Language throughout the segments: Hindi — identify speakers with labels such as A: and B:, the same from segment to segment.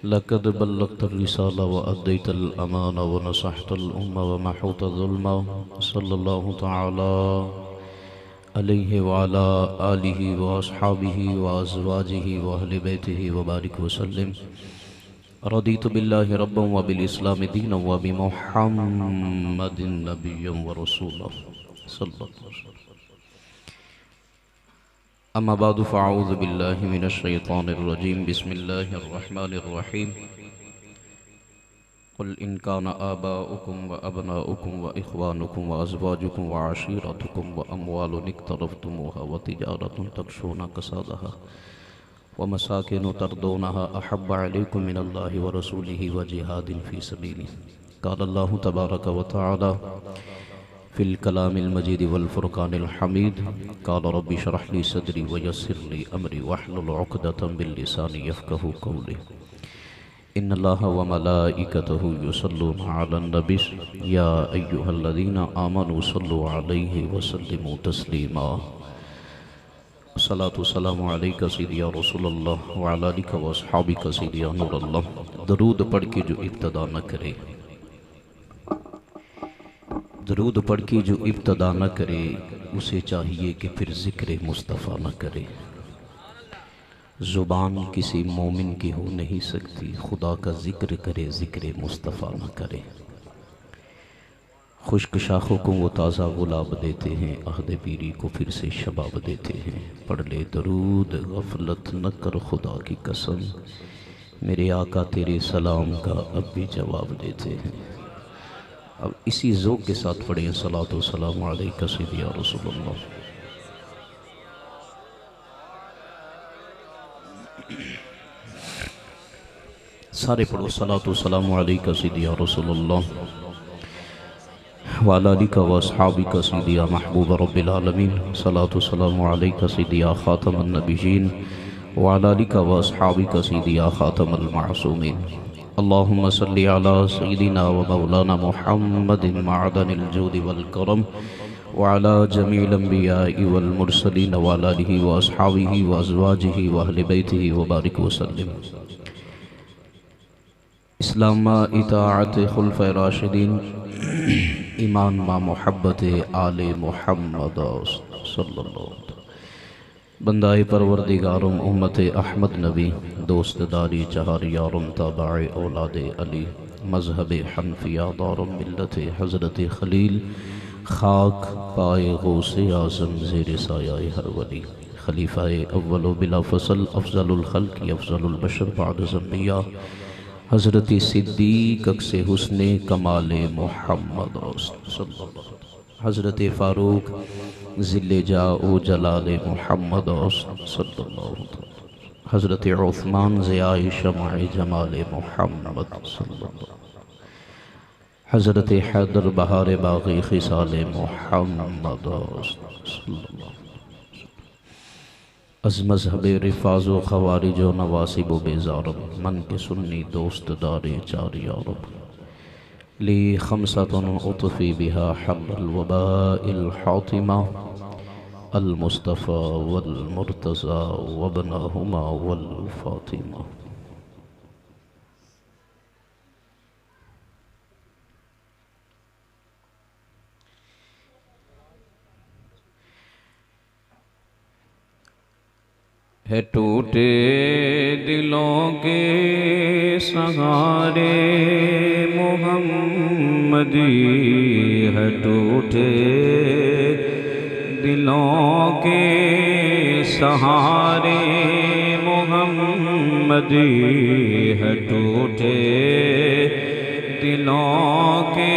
A: लक़द बल्लग़्त रिसाला व अद्दैतल अमाना व नसहतल उम्मा व महौत ज़ुल्मा सल्लल्लाहु तआला अलैहि व अला आलिहि व अस्हाबिहि व अज़वाजिहि व अहलि बैतिहि व बारिक व सल्लिम। रदीतु बिल्लाहि रब्बन व बिल इस्लामि दीनन व बि मुहम्मदिन नबिय्यन व रसूला सल्लल्लाहु अलैहि वसल्लम। अम्मा बादु फ़अऊज़ु बिल्लाहि मिनश शैतानिर रजीम। बिस्मिल्लाहिर रहमानिर रहीम। क़ुल इन कान आबाउकुम व अबनाउकुम व इख़वानुकुम व अज़वाजुकुम व आशीरतुकुम व अम्वालुन इक़्तरफ़्तुमूहा व तिजारतुन तख़शूना कसादहा व मसाकिनु तरदौनहा अहब्बा अलैकुम मिनल्लाहि व रसूलिहि व जिहादिन फ़ी सबीलिहि। क़ालल्लाहु तबारक व तआला फ़िल कलामिल मजीद वल फ़ुरक़ानिल हमीद। क़ाल रब्बि इश्रह ली सदरी व यस्सिर ली अमरी वहलुल उक़दतम मिन लिसानी यफ़क़हू क़ौली। इन्नल्लाहा व मलाइकतहू युसल्लूना अलन नबी या अय्युहल्लज़ीना आमनू सल्लु अलैहि व सल्लिमू तस्लीमा। सलातु सलामु अलैका सय्यदी या रसूलल्लाह व अला आलिका व अस्हाबिका सय्यदी या नूरल्लाह। दरूद पढ़ के जो इब्तिदा न करे, दरूद पढ़ के जो इब्तिदा न करे उसे चाहिए कि फिर ज़िक्र मुस्तफ़ा न करे। ज़ुबान किसी मोमिन की हो नहीं सकती, खुदा का ज़िक्र करे ज़िक्र मुस्तफ़ा न करे। खुश्क शाखों को वो ताज़ा गुलाब देते हैं, अहद पीरी को फिर से शबाब देते हैं। पढ़ ले दरूद गफलत न कर खुदा की कसम, मेरे आका तेरे सलाम का अब भी जवाब देते हैं। अब इसी ज़ौक़ के साथ पढ़ें सलातो सलाम अलैका सय्यदी या रसूलल्लाह। सारे पढ़ो सलातो सलाम अलैका सय्यदी या रसूलल्लाह व अला आलिका व अस्हाबिका सय्यदी या महबूब रब्बिल आलमीन। सलातो सलाम अलैका सय्यदी या खातमन नबिय्यीन व अला आलिका व अस्हाबिका सय्यदी या खातमल मासूमीन। अल्लाहुम्मा सल्लि अला सय्यिदिना व मौलाना मुहम्मदिन मअदनिल जूदि वल करम व अला जमीइल अंबियाइ वल मुरसलीन व अला आलिहि व अस्हाबिहि व अज़वाजिहि व अहलि बैतिहि व बारिक व सल्लिम। इस्लाम मा इताअत खुलफ़ाए राशिदीन, ईमान मा मोहब्बत आले मुहम्मद सल्लल्लाहु अलैहि वसल्लम। बंदाए परवरदिगारुम उम्मत अहमद नबी, दोस्तदारी चहार यारुम ताबाए औलादे अली, मज़हब हनफिया दारुम मिल्लत हज़रत खलील, खाक पाए गौसे आज़म ज़ेर सायाए हर वली। खलीफ़ाए अव्वल बिला फ़सल अफ़ज़लुल ख़ल्क़ अफ़ज़लुल बशर बअदल अंबिया, हज़रत सिद्दीक़ अक्से हुस्ने कमाले मुहम्मद सल्लल्लाहु अलैहि वसल्लम। हज़रत फ़ारूक ज़िल्ले जाओ जलाले मुहम्मद सल्लल्लाहु अलैहि वसल्लम। हज़रत उस्मान ज़ियाए शमाए जमाले मुहम्मद सल्लल्लाहु अलैहि वसल्लम। हज़रत हैदर बहारे बाग़ी ख़िसाले मुहम्मद सल्लल्लाहु अलैहि वसल्लम। अज़ मज़हब रिफ़ाज़ व ख़वारिज व नवासिब व बेज़ारब, मन के सुन्नी दोस्त दारे चार यारब। ली खमसतुन उतफ़ी बिहा हब्बल वबाइल हातिमा, अल मुस्तफ़ा वल मुर्तज़ा वब्नहुमा वल फ़ातिमा। है टूटे दिलों के सहारे मोहम्मदी, है टूटे दिलों के सहारे मोहम्मदी, है टूटे दिलों के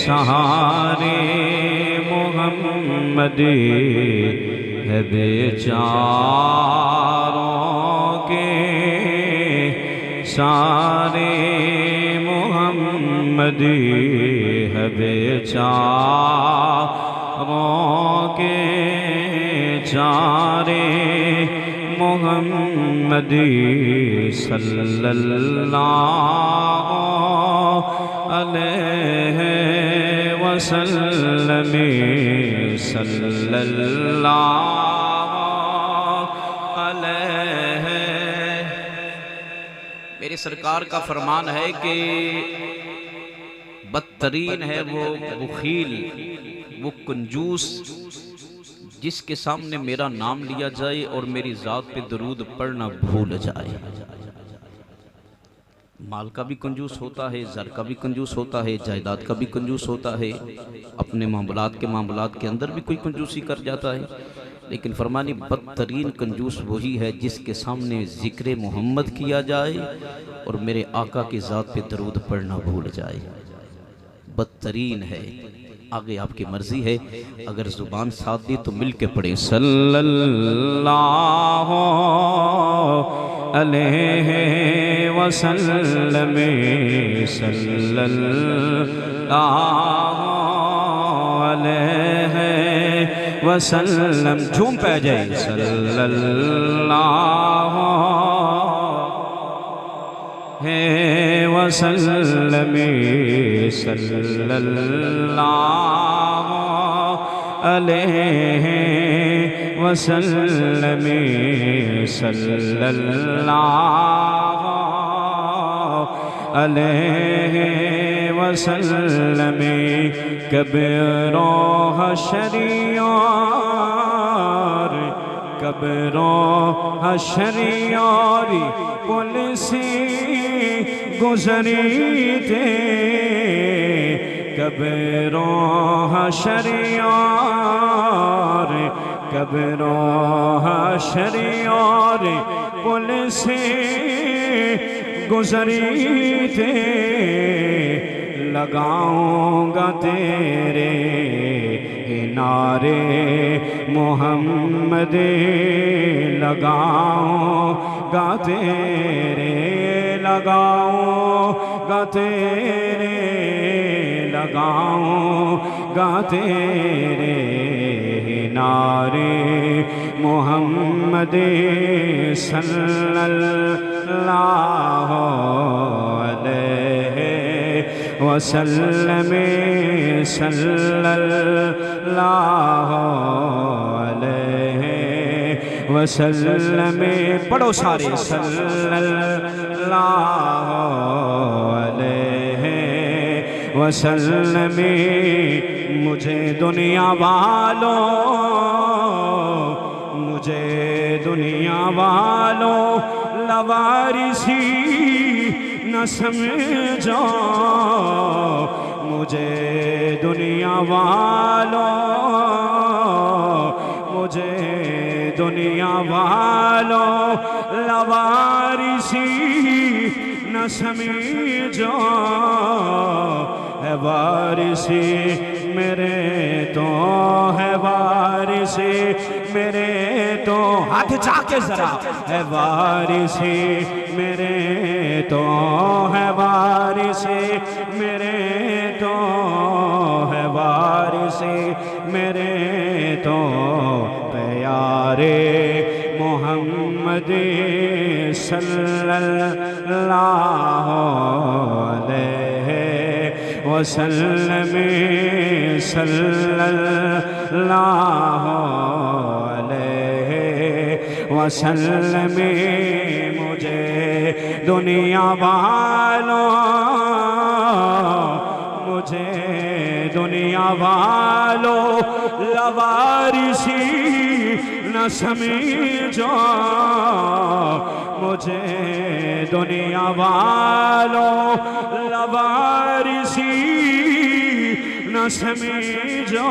A: सहारे मोहम्मदी, है बेचारों के सारे मोहम्मदी, है बेचारों के चारे मोहम्मदी। सल्लल्लाहु अलैहि वसल्लम, सल्लल्लाहु अलैहि मेरे सरकार का फरमान है कि बदतरीन है वो बुखील, वो कंजूस जिसके सामने मेरा नाम लिया जाए और मेरी ज़ात पे दरूद पढ़ना भूल जाए। माल का भी कंजूस होता है, ज़र का भी कंजूस होता है, जायदाद का भी कंजूस होता है, अपने मामलात के अंदर भी कोई कंजूसी कर जाता है। लेकिन फरमानी बदतरीन कंजूस वही है जिसके सामने ज़िक्र मोहम्मद किया जाए और मेरे आका की ज़ात पे दरूद पढ़ना भूल जाए। बदतरीन है। आगे आपकी मर्जी है, अगर जुबान साथ दी तो मिल के पढ़े सल्लल्लाहु अलैहि वसल्लम, सल्लल्लाहु अलैहि वसल्लम। झूम पे जाए सल्लल्लाहु वसल्लम, सल्लल्लाहु अलैहि वसल्लम, सल्लल्लाहु अलैहि वसल्लम। कब्रो हशरियार, कब्रो हशरियार पुलिसी गुजरी थे, कब्रो हशरियार, कब्रो हशरियार पुलिसी गुजरी थे। लगाऊंगा तेरे नारे मोहम्मद, लगाऊंगा तेरे, लगाऊंगा तेरे, लगाऊंगा तेरे नारे मोहम्मद सल्लल्लाहु अलैहि वसल्लम, सल्लल्लाहु अलैहि वसल्लम। पढ़ो सारे सल्लल्लाहु अलैहि वसल्लम। मुझे दुनिया वालों, मुझे दुनिया वालों लवारिसी न समझो, मुझे दुनिया वालों, मुझे दुनिया वालों लवारिसी न समझो। है वारिसी मेरे तो, है वारिसी मेरे तो, हाथ जाके जरा, है वारिसी मेरे तो, है वारिसी मेरे तो, है वारिसी मेरे तो। प्यारे मोहम्मद सल्लल्लाहु अलैहि वसल्लम, सल्लल्लाहु अलैहि वसल्लम। मुझे दुनिया वालों, मुझे दुनिया वालों लवारिसी न समझो, मुझे दुनिया वालों लवारिसी न समझो।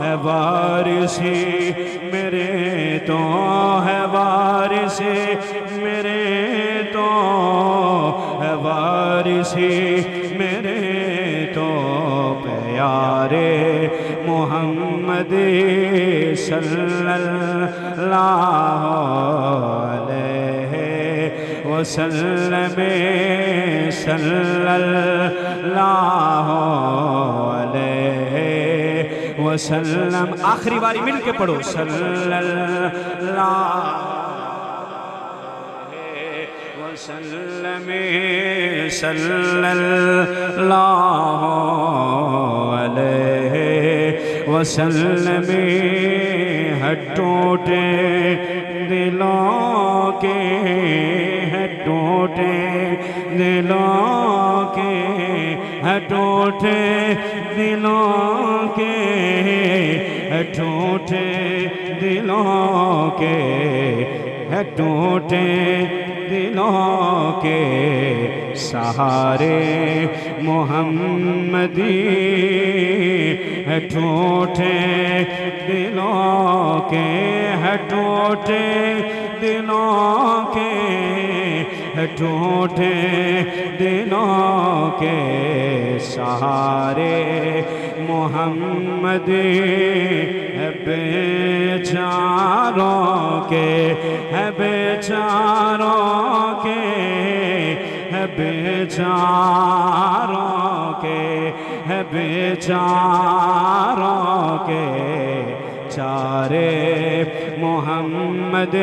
A: है वारिसी मेरे तो, है वारिसी मेरे तो, है वारिसी मेरे तो। प्यारे मोहम्मद सल्लल्लाहु अलैहि वसल्लम, सल्लल्लाहु अलैहि वसल्लम। आखिरी बारी मिल के पढ़ो सल्लल्लाहु वसल्लम, सल्लल्लाहु अलैहि वसल्लम। है टूटे दिलों के, है टूटे
B: के है टूटे दिलों के सहारे मोहम्मदी है टूटे दिलों के है टूटे दिलों के है टूटे दिलों के सहारे मोहम्मदी है बेचारों के है बेचारों के है बेचारों के है बेचारों के चारे मोहम्मद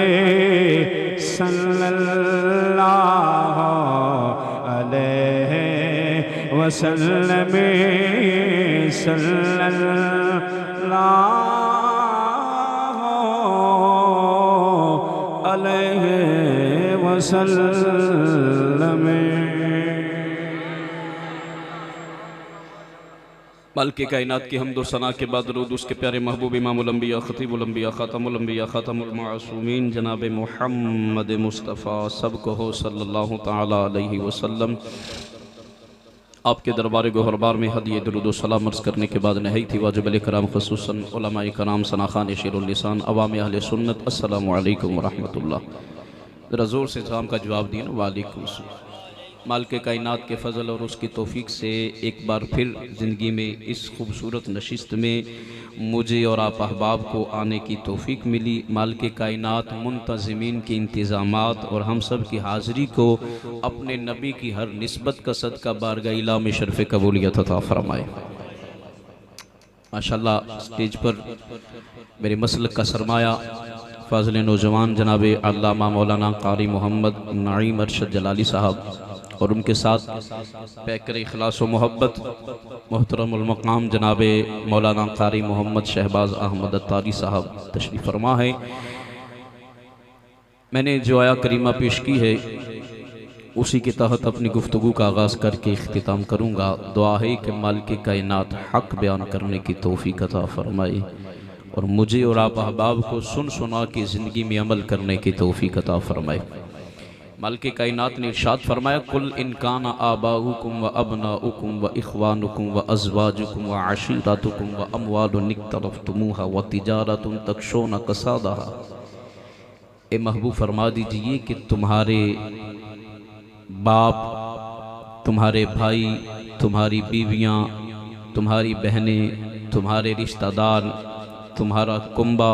B: सल्लल्लाहु अलैहि वसल्लम सल्लल्लाहु अलैहि वसल्लम।
A: मालिक कायनात की हम्द व सना के बाद दरूद उसके प्यारे महबूब इमामुल अंबिया खतीबुल अंबिया खातमुल अंबिया खातमुल मासूमीन जनाब मुहम्मद मुस्तफ़ा सबको हो सल्लल्लाहु ताला अलैहि वसल्लम। आपके दरबार गोहरबार में हदिये दरूद व सलाम अर्ज़ करने के बाद नहायत वाजिब अलैहिर्रहम खुसूसन उलमाए कराम सनाखान शेरुल लिसान अवाम अहले सुन्नत अस्सलामु अलैकुम व रहमतुल्लाह। ज़रा ज़ोर से सलाम का जवाब दिए ना, वालेकुम सलाम। मालिक कायनात के फ़ज़ल और उसकी तौफ़ीक से एक बार फिर ज़िंदगी में इस खूबसूरत नशिस्त में मुझे और आप अहबाब को आने की तौफ़ीक मिली। मालिक कायनात मुंतज़िमीन के इंतज़ामात और हम सब की हाज़िरी को अपने नबी की हर निस्बत का सदका बारगाह इला में शर्फ़ कबूलियत अता फ़रमाए। माशाअल्लाह स्टेज पर मेरे मसलक का सरमाया फ़ाज़िल नौजवान जनाब अल्लामा मौलाना कारी मोहम्मद नईम अरशद जलाली साहब और उनके साथ पैकर इखलास व मोहब्बत मोहतरमुल मक़ाम जनाब मौलाना कारी मोहम्मद शहबाज अहमद अत्तारी साहब तशरीफ़ फरमा है। मैंने जो आया करीमा पेश की है उसी के तहत अपनी गुफ्तगू का आगाज़ करके इख्तिताम करूँगा। दुआ है कि मालिक कायनात हक़ बयान करने की तौफ़ीक़ अता फ़रमाए और मुझे और आप अहबाब को सुन सुना के ज़िंदगी में अमल करने की तौफ़ीक़ अता फ़रमाए। मालिक कायनात ने इरशाद फरमाया कुल इन काना आबाउकुम व अबनाउकुम व इख्वानुकुम व अज़वाजुकुम व अशीरतुकुम व अमवालुन इक्तरफ्तुमूहा व तिजारतुन तख्शौना कसादहा। ए महबूब फरमा दीजिए कि तुम्हारे बाप, तुम्हारे भाई, तुम्हारी बीवियाँ, तुम्हारी बहनें, तुम्हारे रिश्तेदार, तुम्हारा कुंबा,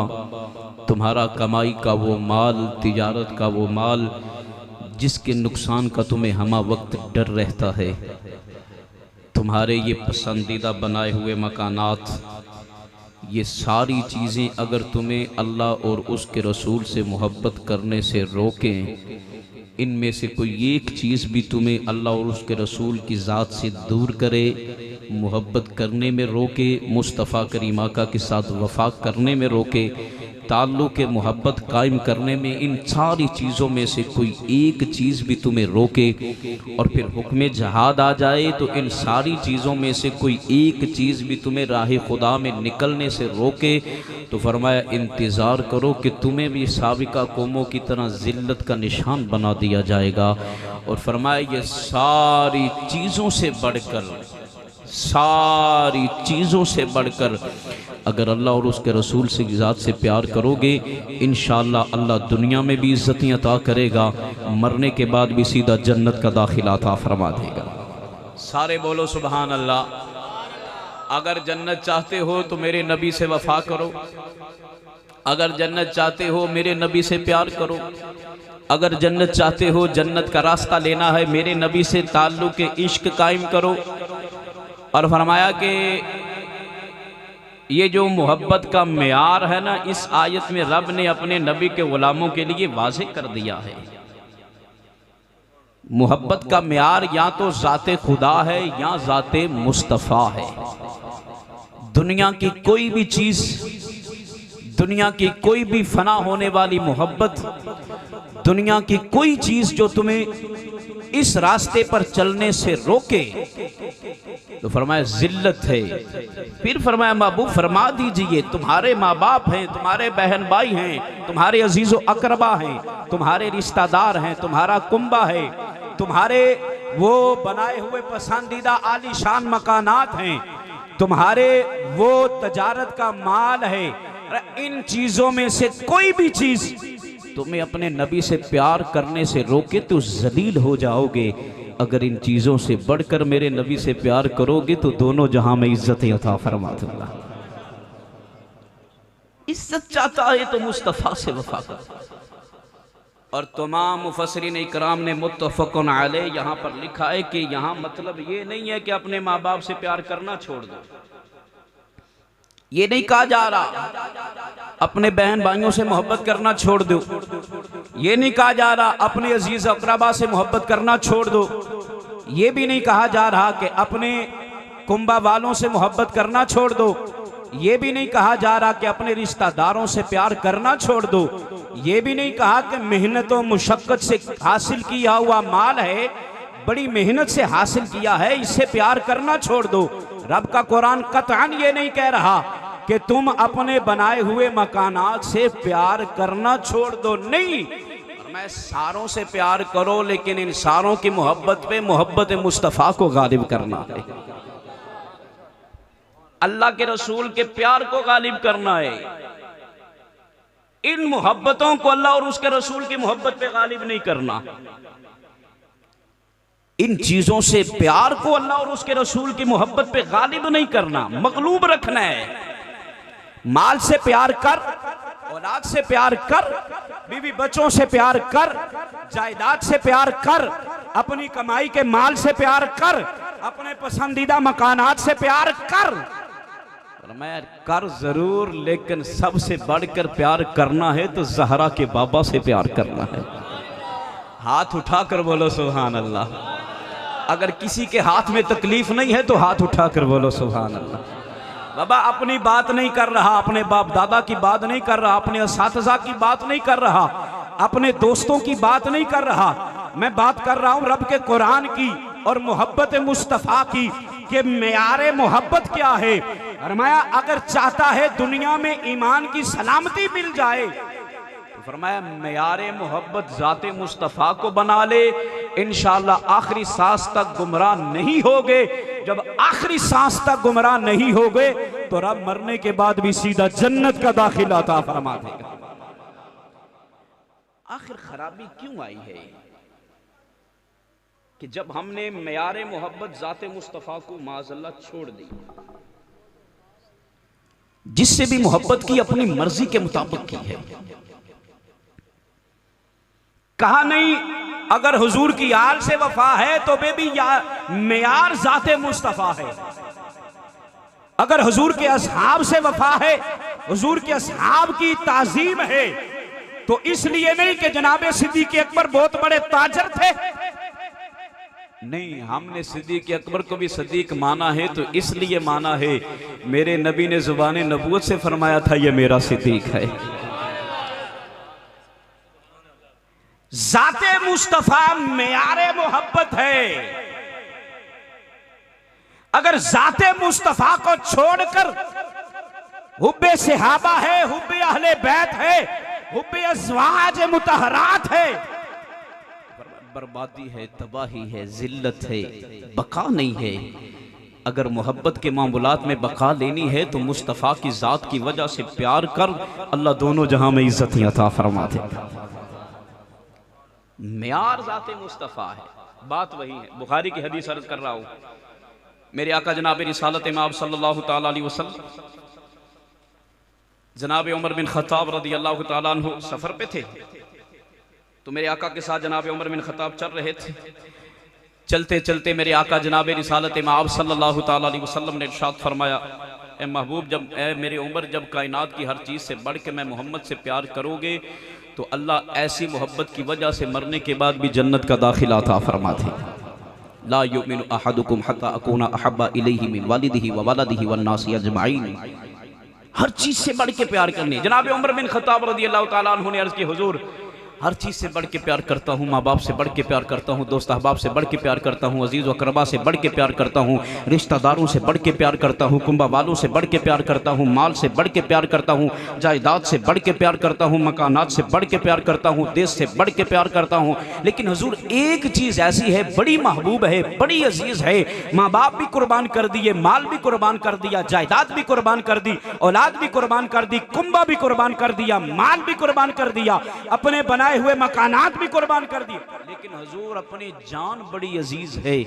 A: तुम्हारा कमाई का वो माल, तिजारत का वो माल जिसके नुकसान का तुम्हें हमा वक्त डर रहता है, तुम्हारे ये पसंदीदा बनाए हुए मकानात, ये सारी चीज़ें अगर तुम्हें अल्लाह और उसके रसूल से मोहब्बत करने से रोकें, इनमें से कोई एक चीज़ भी तुम्हें अल्लाह और उसके रसूल की ज़ात से दूर करे, मोहब्बत करने में रोके, मुस्तफ़ा करीम आका के साथ वफ़ा करने में रोके, ताल्लुक़ मोहब्बत कायम करने में, इन सारी चीज़ों में से कोई एक चीज़ भी तुम्हें रोके और फिर हुक्म जहाद आ जाए तो इन सारी चीज़ों में से कोई एक चीज़ भी तुम्हें राह खुदा में निकलने से रोके, तो फरमाया इंतज़ार करो कि तुम्हें भी साबिका कौमों की तरह ज़िल्लत का निशान बना दिया जाएगा। और फरमाया ये सारी चीज़ों से बढ़कर, सारी चीज़ों से बढ़कर अगर अल्लाह और उसके रसूल से ज़ात से प्यार करोगे, इंशाअल्लाह अल्लाह दुनिया में भी इज़्ज़तें अता करेगा, मरने के बाद भी सीधा जन्नत का दाखिला अता फरमा देगा। सारे बोलो सुभान अल्लाह। अगर जन्नत चाहते हो तो मेरे नबी से वफ़ा करो, अगर जन्नत चाहते हो मेरे नबी से प्यार करो, अगर जन्नत चाहते हो, जन्नत का रास्ता लेना है, मेरे नबी से ताल्लुक़ इश्क कायम करो। और फरमाया कि ये जो मोहब्बत का मेयार है ना, इस आयत में रब ने अपने नबी के गुलामों के लिए वाज़ेह कर दिया है। मोहब्बत का मेयार या तो ज़ाते खुदा है या ज़ाते मुस्तफ़ा है। दुनिया की कोई भी चीज़, दुनिया की कोई भी फना होने वाली मोहब्बत, दुनिया की कोई चीज़ जो तुम्हें इस रास्ते पर चलने से रोके, तो फरमाया जिल्लत है। फिर फरमाया महबूब फरमा दीजिए, तुम्हारे माँ बाप हैं, तुम्हारे बहन भाई हैं, तुम्हारे अजीज़ो अकरबा हैं, तुम्हारे रिश्तेदार हैं, तुम्हारा कुंबा है, तुम्हारे वो बनाए हुए पसंदीदा आलीशान मकानात हैं, तुम्हारे वो तजारत का माल है। इन चीजों में से कोई भी चीज तुम्हें अपने नबी से प्यार करने से रोके तो जलील हो जाओगे। अगर इन चीजों से बढ़कर मेरे नबी से प्यार करोगे तो दोनों जहां में इज्जतें अता फरमा दूंगा। इज्जत चाहता है तो मुस्तफा से वफा कर। और तमाम मुफस्सिरीन इकराम ने मुत्तफ़क़ुन अलैह यहाँ पर लिखा है कि यहाँ मतलब ये नहीं है कि अपने माँ बाप से प्यार करना छोड़ दो, ये नहीं कहा जा रहा अपने बहन भाइयों से मोहब्बत करना छोड़ दो, ये नहीं कहा जा रहा अपने अजीज अकरबा से मोहब्बत करना छोड़ दो, ये भी नहीं कहा जा रहा कि अपने कुंबा वालों से मोहब्बत करना छोड़ दो, ये भी नहीं कहा जा रहा कि अपने रिश्तेदारों से प्यार करना छोड़ दो, ये भी नहीं कहा कि मेहनत और मुशक्कत से हासिल किया हुआ माल है, बड़ी मेहनत से हासिल किया है, इससे प्यार करना छोड़ दो। रब का कुरान कतअन ये नहीं कह रहा कि तुम अपने बनाए हुए मकानात से प्यार करना छोड़ दो, नहीं, मैं सारों से प्यार करो, लेकिन इन सारों की मोहब्बत पे मोहब्बत मुस्तफ़ा को गालिब करना है, अल्लाह के रसूल के प्यार को गालिब करना है। इन मोहब्बतों को अल्लाह और उसके रसूल की मोहब्बत पे गालिब नहीं करना। इन चीजों से प्यार को अल्लाह और उसके रसूल की मोहब्बत पे गालिब नहीं करना, मगलूब रखना है। माल से प्यार कर, औलाद से प्यार कर, बीवी बच्चों से प्यार कर, जायदाद से प्यार कर, अपनी कमाई के माल से प्यार कर, अपने पसंदीदा मकानात से प्यार कर, मैं कर जरूर, लेकिन सबसे बढ़कर प्यार करना है तो ज़हरा के बाबा से प्यार करना है। हाथ उठाकर बोलो सुभान अल्लाह। अगर किसी के हाथ में तकलीफ नहीं है तो हाथ उठाकर बोलो सुभान अल्लाह। बाबा अपनी बात नहीं कर रहा, अपने बाप दादा की बात नहीं कर रहा, अपने असातिज़ा की बात नहीं कर रहा, अपने दोस्तों की बात नहीं कर रहा, मैं बात कर रहा हूं रब के कुरान की और मोहब्बत मुस्तफ़ा की कि मेयारे मोहब्बत क्या है। फरमाया अगर चाहता है दुनिया में ईमान की सलामती मिल जाए तो फरमाया मेयारे मोहब्बत ज़ाते मुस्तफ़ा को बना ले, इंशाअल्लाह आखिरी सांस तक गुमराह नहीं होगे। जब आखिरी सांस तक गुमराह नहीं होगे तो रब मरने के बाद भी सीधा जन्नत का दाखिला अता फरमा देगा। आखिर खराबी क्यों आई है कि जब हमने मेयारे मोहब्बत ज़ाते मुस्तफ़ा को माज़अल्लाह छोड़ दी, जिससे भी मोहब्बत की अपनी मर्जी के मुताबिक की है। कहा नहीं अगर हुजूर की आल से वफा है तो बेबी मेयार ज़ाते मुस्तफ़ा है, अगर हुजूर के असहाब से वफा है, हुजूर के असहाब की ताजीम है, तो इसलिए नहीं कि जनाबे सिद्दीक़ अकबर बहुत बड़े ताजर थे, नहीं, हमने सिद्दीक़ अकबर को भी सिद्दीक़ माना है तो इसलिए माना है मेरे नबी ने ज़ुबान नबूवत से फरमाया था ये मेरा सिद्दीक़ है। ज़ाते मुस्तफ़ा मेयारे मोहब्बत है। अगर ज़ाते मुस्तफ़ा को छोड़कर हुब्बे सहाबा है, हुब्बे अहले बैत है, हुब्बे अज़वाज मुतहरात है, बर्बादी है, तबाही है, जिल्लत है, बका नहीं है। अगर मोहब्बत के मामूलात में बका लेनी है तो मुस्तफ़ा की ज़ात की वजह से प्यार कर, अल्लाह दोनों जहां में इज्जत अता फरमा देगा। मेयार ज़ाते मुस्तफ़ा है, बात वही है। बुखारी की हदीस अर्ज़ कर रहा हूँ, मेरे आका जनाब रिसालत इमाम सल्लल्लाहु तआला अलैहि वसल्लम जनाब उमर बिन खत्ताब रज़ियल्लाहु तआला अन्हु सफ़र पे थे, तो मेरे आका के साथ जनाब उमर बिन खत्ताब चल रहे थे। चलते चलते मेरे आका जनाब रिसालत इमाम सल्लल्लाहु तआला अलैहि वसल्लम ने इरशाद फरमाया, ए महबूब, जब ए मेरे उमर, जब कायनात की हर चीज़ से बढ़ के मैं मोहम्मद से प्यार करोगे तो अल्लाह ऐसी मोहब्बत की वजह से मरने के बाद भी जन्नत का दाखिला अता फरमा दे। ला युमिनु अहदुकुम हत्ता अकूना अहब्बा इलैहि मिन वालिदिही व वलदिही वन नासी अजमाइन। हर चीज़ से बढ़ के प्यार करनी। जनाब उमर बिन खत्ताब रज़ियल्लाहु तआला अन्हु ने अर्ज़ की, हुजूर हर चीज़ से बढ़ के प्यार करता हूँ, माँ बाप से बढ़ के प्यार करता हूँ, दोस्त अहबाब से बढ़ के प्यार करता हूँ, अजीज़ व अक़रबा से बढ़ के प्यार करता हूँ, रिश्तेदारों से बढ़ के प्यार करता हूँ, कुंबा वालों से बढ़ के प्यार करता हूँ, माल से बढ़ के प्यार करता हूँ, जायदाद से बढ़ के प्यार करता हूँ, मकानात से बढ़ के प्यार करता हूँ, देश से बढ़ के प्यार करता हूँ। लेकिन हुजूर एक चीज़ ऐसी है, बड़ी महबूब है, बड़ी अजीज़ है, माँ बाप भी कुर्बान कर दिए, माल भी कुर्बान कर दिया, जायदाद भी कुर्बान कर दी, औलाद भी कुर्बान कर दी, कुंबा भी कुर्बान कर दिया, माल भी कुर्बान कर दिया, अपने बनाए हुए मकानात भी कुर्बान कर दिए, लेकिन हुजूर अपनी जान बड़ी अजीज है।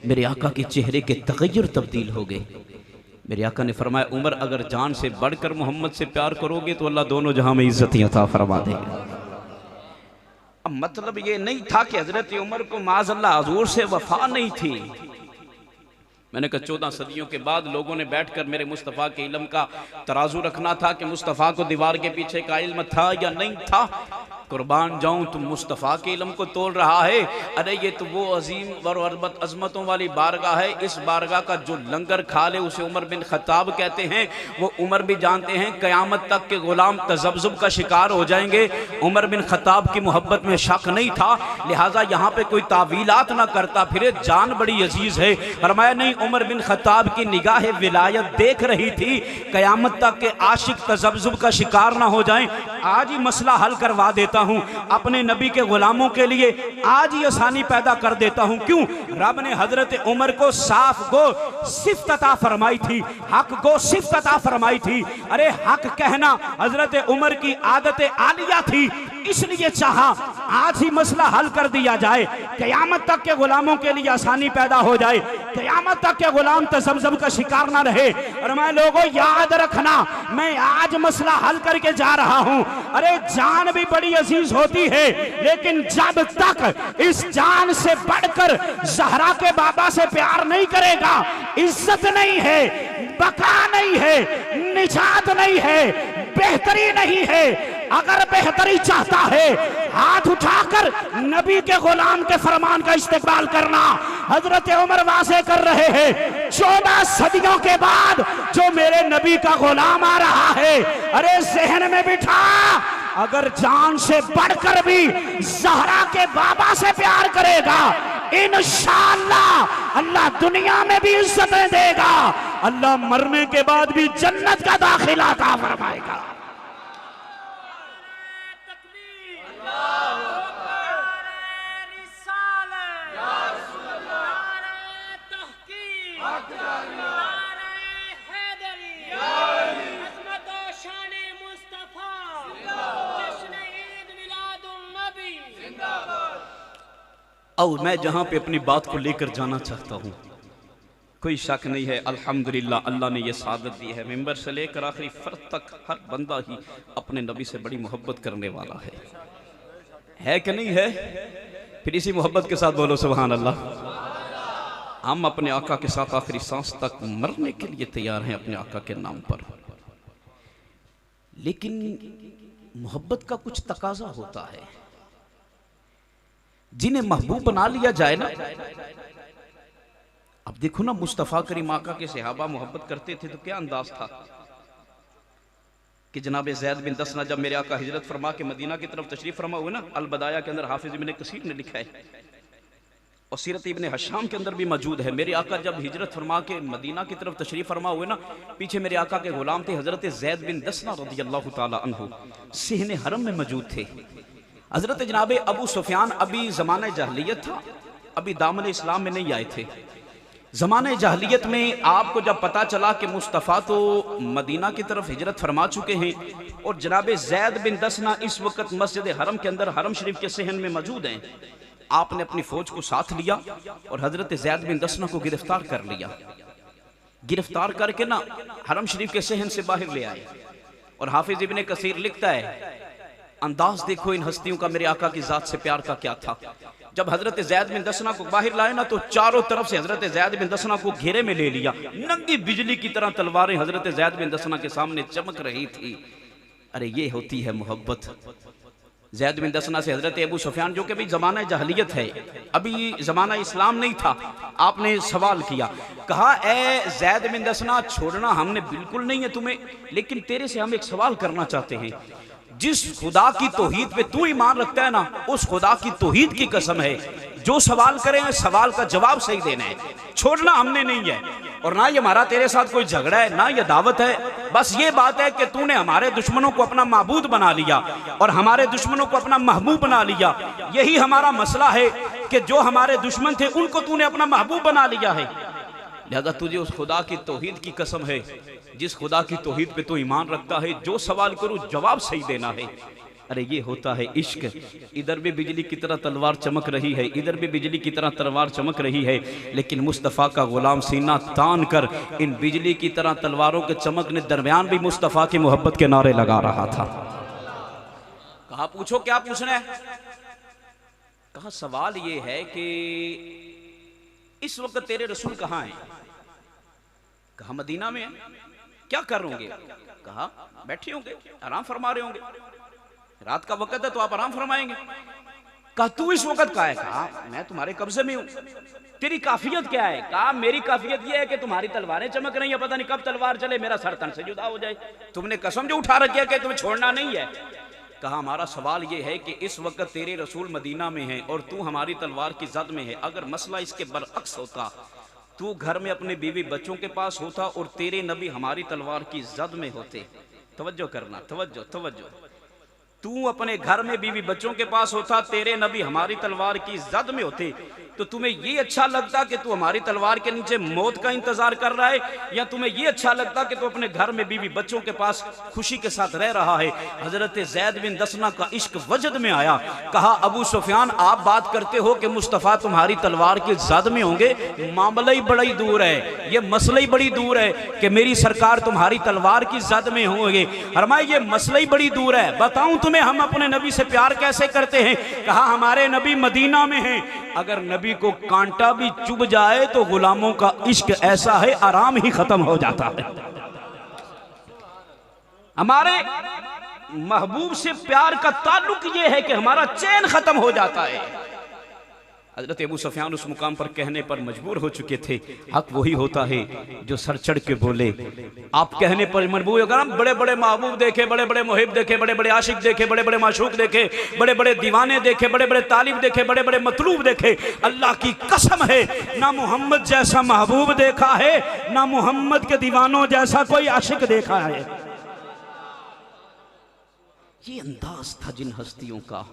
A: मेरे आका के चेहरे के तगय्युर तब्दील हो गए। मेरे आका ने फरमाया, उमर अगर जान से बढ़कर मोहम्मद से प्यार करोगे तो अल्लाह दोनों जहां में इज्जत अता फरमा देगा। अब मतलब ये नहीं था कि हजरत उमर को माज़अल्लाह हुजूर से वफा नहीं थी। मैंने कहा 14 सदियों के बाद लोगों ने बैठकर मेरे मुस्तफ़ा के इल्म का तराजू रखना था कि मुस्तफ़ा को दीवार के पीछे का इल्म था या नहीं था। कुर्बान जाऊं तुम मुस्तफ़ा के इल्म को तोड़ रहा है। अरे ये तो वो अजीम और अजमतों वाली बारगाह है, इस बारगाह का जो लंगर खा ले उसे उमर बिन खत्ताब कहते हैं। वो उमर भी जानते हैं क़यामत तक के गुलाम तज़ब्ज़ुब का शिकार हो जाएंगे। उमर बिन खत्ताब की मोहब्बत में शक नहीं था, लिहाजा यहाँ पे कोई तावीलात ना करता फिरे, जान बड़ी अजीज़ है। फरमाया नहीं, उमर बिन खत्ताब की निगाह विलायत देख रही थी क़यामत तक के आशिक तज़ब्ज़ुब का शिकार ना हो जाएं। आज ही मसला हल करवा देता हूं अपने नबी के गुलामों के लिए, आज ही आसानी पैदा कर देता हूं। क्यों? रब ने हजरत उमर को साफ गो सिफ्त अता फरमाई थी, हक गो सिफ्त अता फरमाई थी। अरे हक कहना हजरत उमर की आदत आलिया थी, इसलिए चाहा आज ही मसला हल कर दिया जाए, क़यामत तक के गुलामों के लिए आसानी पैदा हो जाए, क़यामत तक के गुलाम तज़ब्ज़ुब का शिकार ना रहे। और मैं लोगों याद रखना, मैं आज मसला हल करके जा रहा हूं। अरे जान भी बड़ी अजीज होती है, लेकिन जब तक इस जान से बढ़कर ज़हरा के बाबा से प्यार नहीं करेगा, इज्जत नहीं है, बका नहीं है, निजात नहीं है, बेहतरी नहीं है। अगर बेहतरी चाहता है, हाथ उठाकर नबी के गुलाम के फरमान का इस्तेमाल करना। हजरत उमर वाज़े कर रहे हैं, 14 सदियों के बाद जो मेरे नबी का गुलाम आ रहा है, अरे जहन में बिठा, अगर जान से बढ़कर भी ज़हरा के बाबा से प्यार करेगा, इंशाअल्लाह अल्लाह दुनिया में भी इज्जतें देगा, अल्लाह मरने के बाद भी जन्नत का दाखिला अता फरमाएगा। और मैं जहां पे अपनी बात को लेकर जाना चाहता हूं, कोई शक नहीं है, अल्हम्दुलिल्लाह अल्लाह ने यह सादत दी है, मिंबर से लेकर आखिरी फर्द तक हर बंदा ही अपने नबी से बड़ी मोहब्बत करने वाला है कि नहीं है? फिर इसी मोहब्बत के साथ बोलो सुभान अल्लाह। हम अपने आका के साथ आखिरी सांस तक मरने के लिए तैयार हैं अपने आका के नाम पर। लेकिन मोहब्बत का कुछ तकाजा होता है, जिन्हें महबूब बना लिया जाए ना। अब देखो ना, मुस्तफ़ा करीम आका के सहाबा मोहब्बत करते थे तो क्या अंदाज था कि जनाब ज़ैद बिन दसना जब मेरे आका हिजरत फरमा के मदीना की तरफ तशरीफ फरमा हुए ना, अल बदाया के अंदर हाफिज इब्ने कसीर ने लिखा है और सीरत इब्ने हशाम के अंदर भी मौजूद है, मेरे आका जब हिजरत फरमा के मदीना की तरफ तशरीफ फरमा हुए ना, पीछे मेरे आका के गुलाम थे हजरत ज़ैद बिन दसना रज़ियल्लाहु ताला अन्हु, सिहने हरम में मौजूद थे। हजरत जनाब अबू सुफियान अभी ज़माने जahलियत था, अभी दामन इस्लाम में नहीं आए थे। ज़माने जahलियत में आपको जब पता चला कि मुस्तफ़ा तो मदीना की तरफ हिजरत फरमा चुके हैं और जनाब ज़ैद बिन दसना इस वक्त मस्जिद हरम के अंदर हरम शरीफ के सहन में मौजूद हैं, आपने अपनी फौज को साथ लिया और हजरत ज़ैद बिन दसना को गिरफ्तार कर लिया। गिरफ्तार करके ना हरम शरीफ के सहन से बाहर ले आए। और हाफिज इब्ने कसीर लिखता है, अंदाज देखो इन हस्तियों का मेरे आका की जात से प्यार का क्या था। जब हजरत ज़ैद बिन दसना को बाहर लाए ना, तो चारों तरफ से हजरत ज़ैद बिन दसना को घेरे में ले लिया। नंगी बिजली की तरह तलवारें हजरत ज़ैद बिन दसना के सामने चमक रही थी। अरे ये होती है मोहब्बत। ज़ैद बिन दसना से हजरत अबू सुफियान, जो कि अभी ज़माना जahलियत है, अभी ज़माना इस्लाम नहीं था, आपने सवाल किया, कहा ए ज़ैद बिन दसना, छोड़ना हमने बिल्कुल नहीं है तुम्हें, लेकिन तेरे से हम एक सवाल करना चाहते हैं।
C: जिस खुदा की तौहीद पे तू ईमान रखता है ना, उस खुदा की तौहीद की कसम है, जो सवाल करें सवाल का जवाब सही देना है, छोड़ना हमने नहीं है। और ना ये हमारा तेरे साथ कोई झगड़ा है, ना ये दावत है। बस ये बात है कि तूने हमारे दुश्मनों को अपना माबूद बना लिया और हमारे दुश्मनों को अपना महबूब बना लिया। यही हमारा मसला है कि जो हमारे दुश्मन थे उनको तूने अपना महबूब बना लिया है। लिहाजा तुझे उस खुदा की तौहीद की कसम है, जिस खुदा की तौहीद पे तू ईमान रखता है, जो सवाल करूं जवाब सही देना है। अरे ये होता है इश्क। इधर भी बिजली की तरह तलवार चमक रही है, इधर भी बिजली की तरह तलवार चमक रही है, लेकिन मुस्तफ़ा का गुलाम सीना तान कर इन बिजली की तरह तलवारों के चमकने दरमियान भी मुस्तफ़ा की मोहब्बत के नारे लगा रहा था। कहा पूछो क्या पूछना है? कहा सवाल ये है कि इस वक्त तेरे रसूल कहाँ हैं? कहा मदीना में है। क्या कर रहे होंगे? कहा बैठे होंगे, आराम फरमा रहे होंगे, रात का वक्त है तो आप आराम फरमाएंगे। कहा तू इस वक्त कहाँ है? कहा मैं तुम्हारे कब्जे में हूं। तेरी काफियत क्या है? कहा मेरी काफियत यह है कि तुम्हारी तलवारें चमक रही है, पता नहीं कब तलवार चले मेरा सर तन से जुदा हो जाए। तुमने कसम जो उठा रखी है कि तुम्हें छोड़ना नहीं है। कहा हमारा सवाल यह है कि इस वक्त तेरे रसूल मदीना में हैं और तू हमारी तलवार की जद में है। अगर मसला इसके बरअक्स होता, तू घर में अपने बीवी बच्चों के पास होता और तेरे नबी हमारी तलवार की जद में होते। तवज्जो करना, तवज्जो तवज्जो। तू अपने घर में बीवी बच्चों के पास होता, तेरे नबी हमारी तलवार की जद में होते, तो तुम्हें ये अच्छा लगता कि तू हमारी तलवार के नीचे मौत का इंतजार कर रहा है, या तुम्हें ये अच्छा लगता कि तू अपने घर में बीवी बच्चों के पास खुशी के साथ रह रहा है? हजरत ज़ैद बिन दसना का इश्क वजद में आया। कहा अबू सुफियान आप बात करते हो कि मुस्तफ़ा तुम्हारी तलवार की जद में होंगे, मामला ही बड़ा ही दूर है, ये मसला ही बड़ी दूर है कि मेरी सरकार तुम्हारी तलवार की जद में होंगे। फरमाया ये मसला ही बड़ी दूर है, बताऊं तुम्हें हम अपने नबी से प्यार कैसे करते हैं? कहा हमारे नबी मदीना में हैं, अगर नबी को कांटा भी चुभ जाए तो गुलामों का इश्क ऐसा है आराम ही खत्म हो जाता है। हमारे महबूब से प्यार का ताल्लुक यह है कि हमारा चैन खत्म हो जाता है। हजरत अबू सुफियान उस मुकाम पर कहने पर मजबूर हो चुके थे। हक वही होता है जो सर चढ़ के बोले। आप कहने पर मजबूर, अगर हम बड़े बड़े महबूब देखे, बड़े बड़े मुहिब देखे, बड़े बड़े आशिक देखे, बड़े बड़े माशूक देखे, बड़े बड़े दीवाने देखे, बड़े बड़े तालिब देखे, बड़े बड़े मतलूब देखे, अल्लाह की कसम है ना मोहम्मद जैसा महबूब देखा है, ना मोहम्मद के दीवानों जैसा कोई आशिक देखा है। ये अंदाज था जिन हस्तियों का।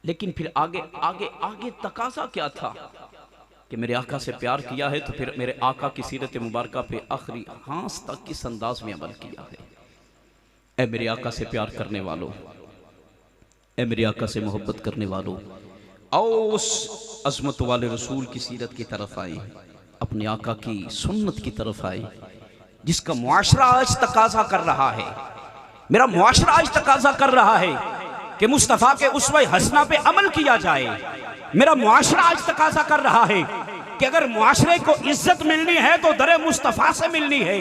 C: लेकिन फिर आगे आगे आगे तकाजा क्या था कि मेरे आका से प्यार किया है तो फिर मेरे आका की सीरत मुबारका पे आखिरी सांस तक किस अंदाज में अमल किया है। ए मेरे आका से प्यार करने वालों, ए मेरे आका से मोहब्बत करने वालों, आओ उस अजमत वाले रसूल की सीरत की तरफ आए, अपने आका की सुन्नत की तरफ आए, जिसका मुआशरा आज तकाजा कर रहा है। मेरा मुआशरा आज तकाजा कर रहा है कि मुस्तफ़ा के उसवे हसना पे अमल किया जाए। मेरा मुआशरा आज तकाजा कर रहा है कि अगर मुआशरे को इज्जत मिलनी है तो दरे मुस्तफ़ा से मिलनी है।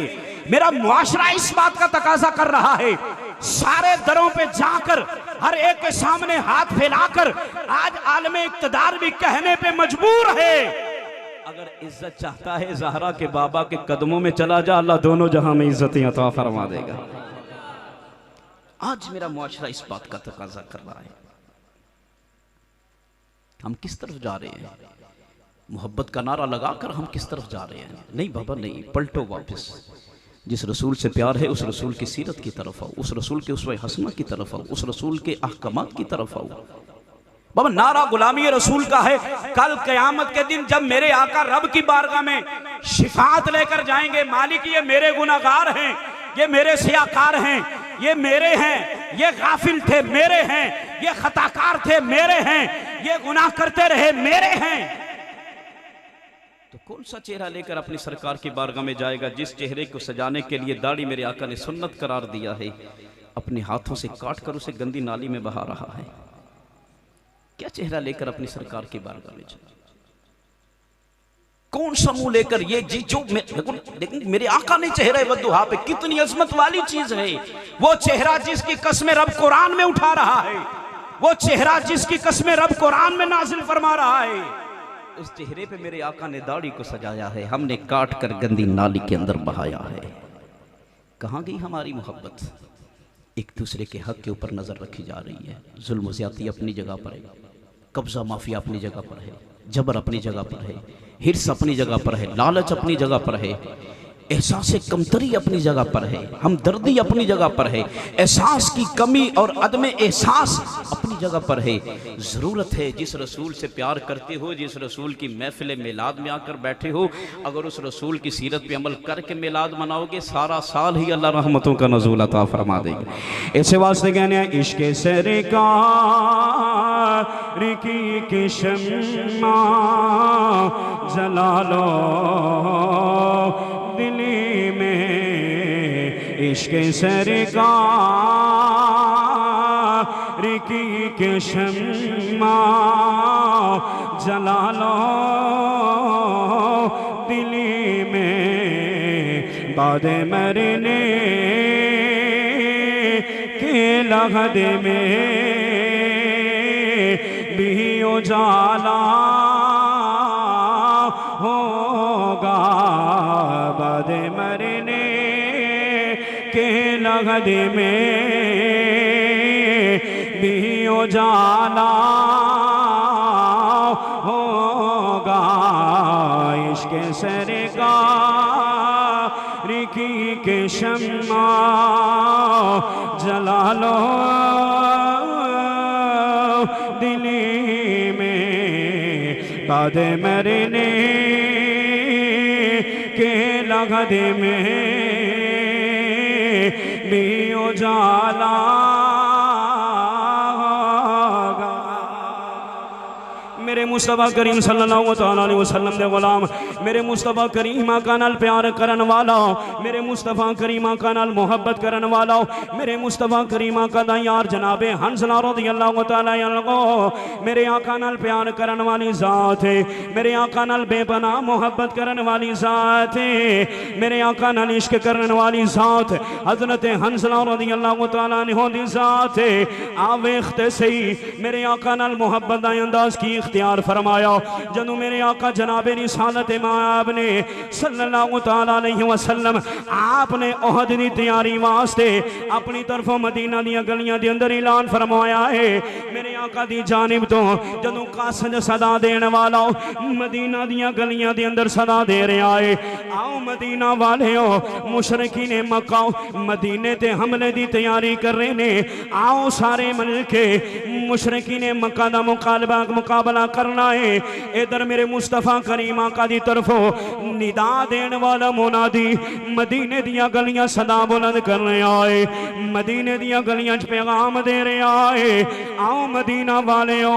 C: मेरा मुआशरा इस बात का तकाजा कर रहा है, सारे दरों पे जाकर हर एक के सामने हाथ फैलाकर आज आलमे इक़्तिदार भी कहने पे मजबूर है, अगर इज्जत चाहता है ज़हरा के बाबा के कदमों में चला जा, अल्लाह दोनों जहां में इज्जतें अता फरमा देगा। आज मेरा मुआशरा इस बात का तकाजा कर रहा है। हम किस तरफ जा रहे हैं? मोहब्बत का नारा लगाकर हम किस तरफ जा रहे हैं? नहीं बाबा नहीं, पलटो वापस। जिस रसूल से प्यार है उस रसूल की सीरत की तरफ आओ, उस रसूल के उसवे हसना की तरफ आओ, उस रसूल के अहकामात की तरफ आओ। बाबा नारा गुलामी रसूल का है। कल क़यामत के दिन जब मेरे आका रब की बारगाह में शिफात लेकर जाएंगे, मालिक ये मेरे गुनाहगार हैं, ये मेरे सियाकार हैं, ये मेरे हैं, ये गाफिल थे मेरे हैं, ये खताकार थे मेरे हैं, ये गुनाह करते रहे मेरे हैं, तो कौन सा चेहरा लेकर अपनी सरकार की बारगाह में जाएगा? जिस चेहरे को सजाने के लिए दाढ़ी मेरे आका ने सुन्नत करार दिया है, अपने हाथों से काट कर उसे गंदी नाली में बहा रहा है। क्या चेहरा लेकर अपनी सरकार की बारगाह में जाए? कौन सा मुंह लेकर? ये जी जो लेकिन मेरे आका ने चेहरे वद्दुहा पे, कितनी अजमत वाली चीज है वो चेहरा जिसकी कसमें रब कुरान में उठा रहा है, वो चेहरा जिसकी कसमें रब कुरान में नाजिल फरमा रहा है। उस चेहरे पे मेरे आका ने दाढ़ी को सजाया है, हमने काट कर गंदी नाली के अंदर बहाया है। कहां गई हमारी मोहब्बत? एक दूसरे के हक के ऊपर नज़र रखी जा रही है। जुल्म ज़्यादती अपनी जगह पर है, कब्ज़ा माफिया अपनी जगह पर है, जबर अपनी जगह पर है, हिर्स अपनी जगह पर है, लालच अपनी जगह पर है, एहसास कमतरी अपनी जगह पर है, हमदर्दी अपनी जगह पर है, एहसास की कमी और अदम एहसास अपनी जगह पर है। ज़रूरत है जिस रसूल से प्यार करते हो, जिस रसूल की महफिल मिलाद में आकर बैठे हो, अगर उस रसूल की सीरत पे अमल करके मिलाद मनाओगे, सारा साल ही अल्लाह रहमतों का नज़ूल अता फरमा देंगे।
B: ऐसे वास्ते कहने हैं इश्क़ सरकार की शम्मा जला लो दिली में, इश्क़ सरकार की शम्मा जला लो दिली में, बाद मरने के लहद में भी उजाला होगा, बाद मरने के लहद में भी उजाला होगा। इश्क़ सरकार की शम्मा जला लो दिली में, बाद मरने के लगद में भी उजाला होगा। मेरे मुस्तफ़ा करीम सल्लल्लाहु अलैहि वसल्लम दे गुलाम, मेरे मुस्तफ़ा करीम आका नाल प्यार करन वाला, मेरे मुस्तफ़ा करीम आका नाल मोहब्बत करन वाला, मेरे मुस्तफ़ा करीम आका दा यार जनाबे हंसला रज़ियल्लाहु तआला अन्हु, मेरे आका नाल प्यार करन वाली ज़ात है, मेरे आका नाल बेपनाह मोहब्बत करन वाली ज़ात है, मेरे आका नाल इश्क करन वाली ज़ात हज़रत हंसला रज़ियल्लाहु तआला अन्हु दी ज़ात है। आवेख्ते सही मेरे आका नाल मोहब्बत दा अंदाज़ की इख्तियार फरमाया जदों मेरे आका जनाबे रिसालत माब ने सल्लल्लाहु तआला अलैहि वसल्लम आपने ओहद दी तैयारी वास्ते अपनी तरफों मदीना दी गलियां दे अंदर ऐलान फरमाया है। मेरे आका दी जानिब तो जदों कासद सदा देने वाला मदीना दी गलियां दे अंदर सदा दे रहा है, आओ मदीना वालेओ, मुशरिकीन मक्का मदीने ते हमले दी तैयारी कर रहे ने, आओ सारे मिलके मुशरिकीन मक्का दा मुकाबला करना है। इधर मेरे मुस्तफ़ा करीम आका दी तरफों निदा देने वाला मुनादी मदीने दियां गलियां सदा बुलंद कर रहा है, मदीने दियां गलियां च पैगाम दे रहा है, आओ मदीना वालेओ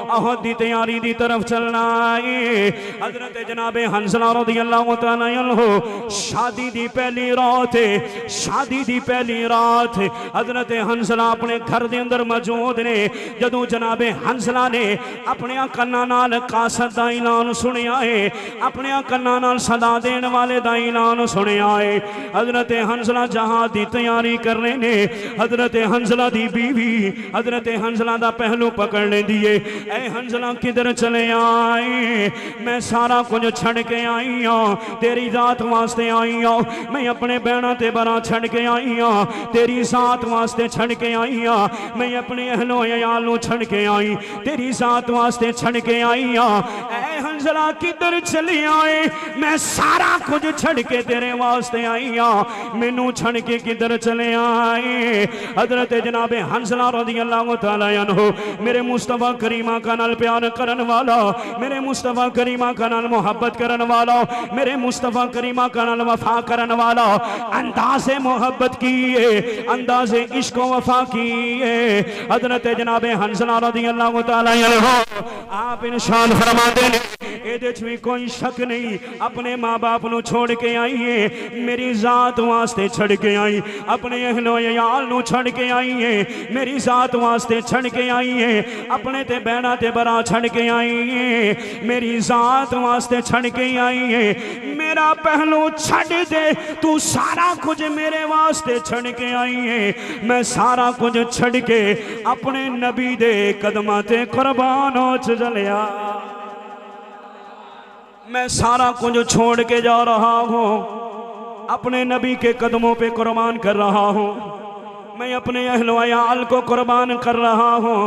B: अहद दी तैयारी दी तरफ चलना है। हजरत जनाबे हंसला रज़ियल्लाहु तआला अन्हु शादी दी पहली रात है, शादी दी पहली रात हजरत हंसला अपने घर दे अंदर मौजूद ने। जदों जनाबे हंसला ने अपने कन्ना नाल कासद दा ऐलान सुनिया है, अपने कन्ना नाल सदा देने वाले दा ऐलान सुनिया है। हजरत हंसला जहां दी तैयारी कर रहे ने, हजरत हंसला दी बीवी हजरत हंसला दा पहलू पकड़ लेंदी है, ऐ हंसला किधर चले आए, मैं सारा कुछ छड़ के आई हाँ, तेरी जात वास्ते आई हाँ, मैं अपने बहना ते बरा छड़ के आई हाँ, तेरी जात वास्ते छड़ के आई हाँ, मैं अपने अहलो याल नू छड़ के आई, तेरी जात वास्ते छड़ के आई हाँ। ऐ हंसला किधर चली आए, मैं सारा कुछ छड़ के तेरे वास्ते आई हाँ, मैनू छड़ के किधर चले आए। हजरत जनाबे हंसला रज़ियल्लाहु तआला अन्हु मेरे मुस्तफ़ा करीम आका नाल प्यार करन वाला, मेरे मुस्तफ़ा करीम आका नाल मोहब्बत करन वाला, मेरे मुस्तफ़ा करीम आका नाल वफा करन वाला, अंदाज़े मोहब्बत की है, अंदाज़े इश्क वफा की है। हजरत जनाबे हंसला रज़ियल्लाहु तआला अन्हु आप इरशाद फरमाते हैं, एदे च भी कोई शक नहीं, अपने माँ बाप नू छोड़ के आई है, मेरी जात वास्ते छड़ के आई, अपने अहलो याल नू छड़ के आई है, मेरी जात वास्ते छड़ के आई है, अपने ते बहना ते बरा छड़ के आई है, मेरी जात वास्ते छड़ के आई है। मेरा पहलू छड़ दे, तू सारा कुछ मेरे वास्ते छड़ के आई है, मैं सारा कुछ छड़ के अपने नबी दे कदमां ते कुर्बान हो चलिया, मैं सारा कुछ छोड़ के जा रहा हूँ, अपने नबी के कदमों पे कुर्बान कर रहा हूँ। मैं अपने अहलो अयाल को कुर्बान कर रहा हूँ,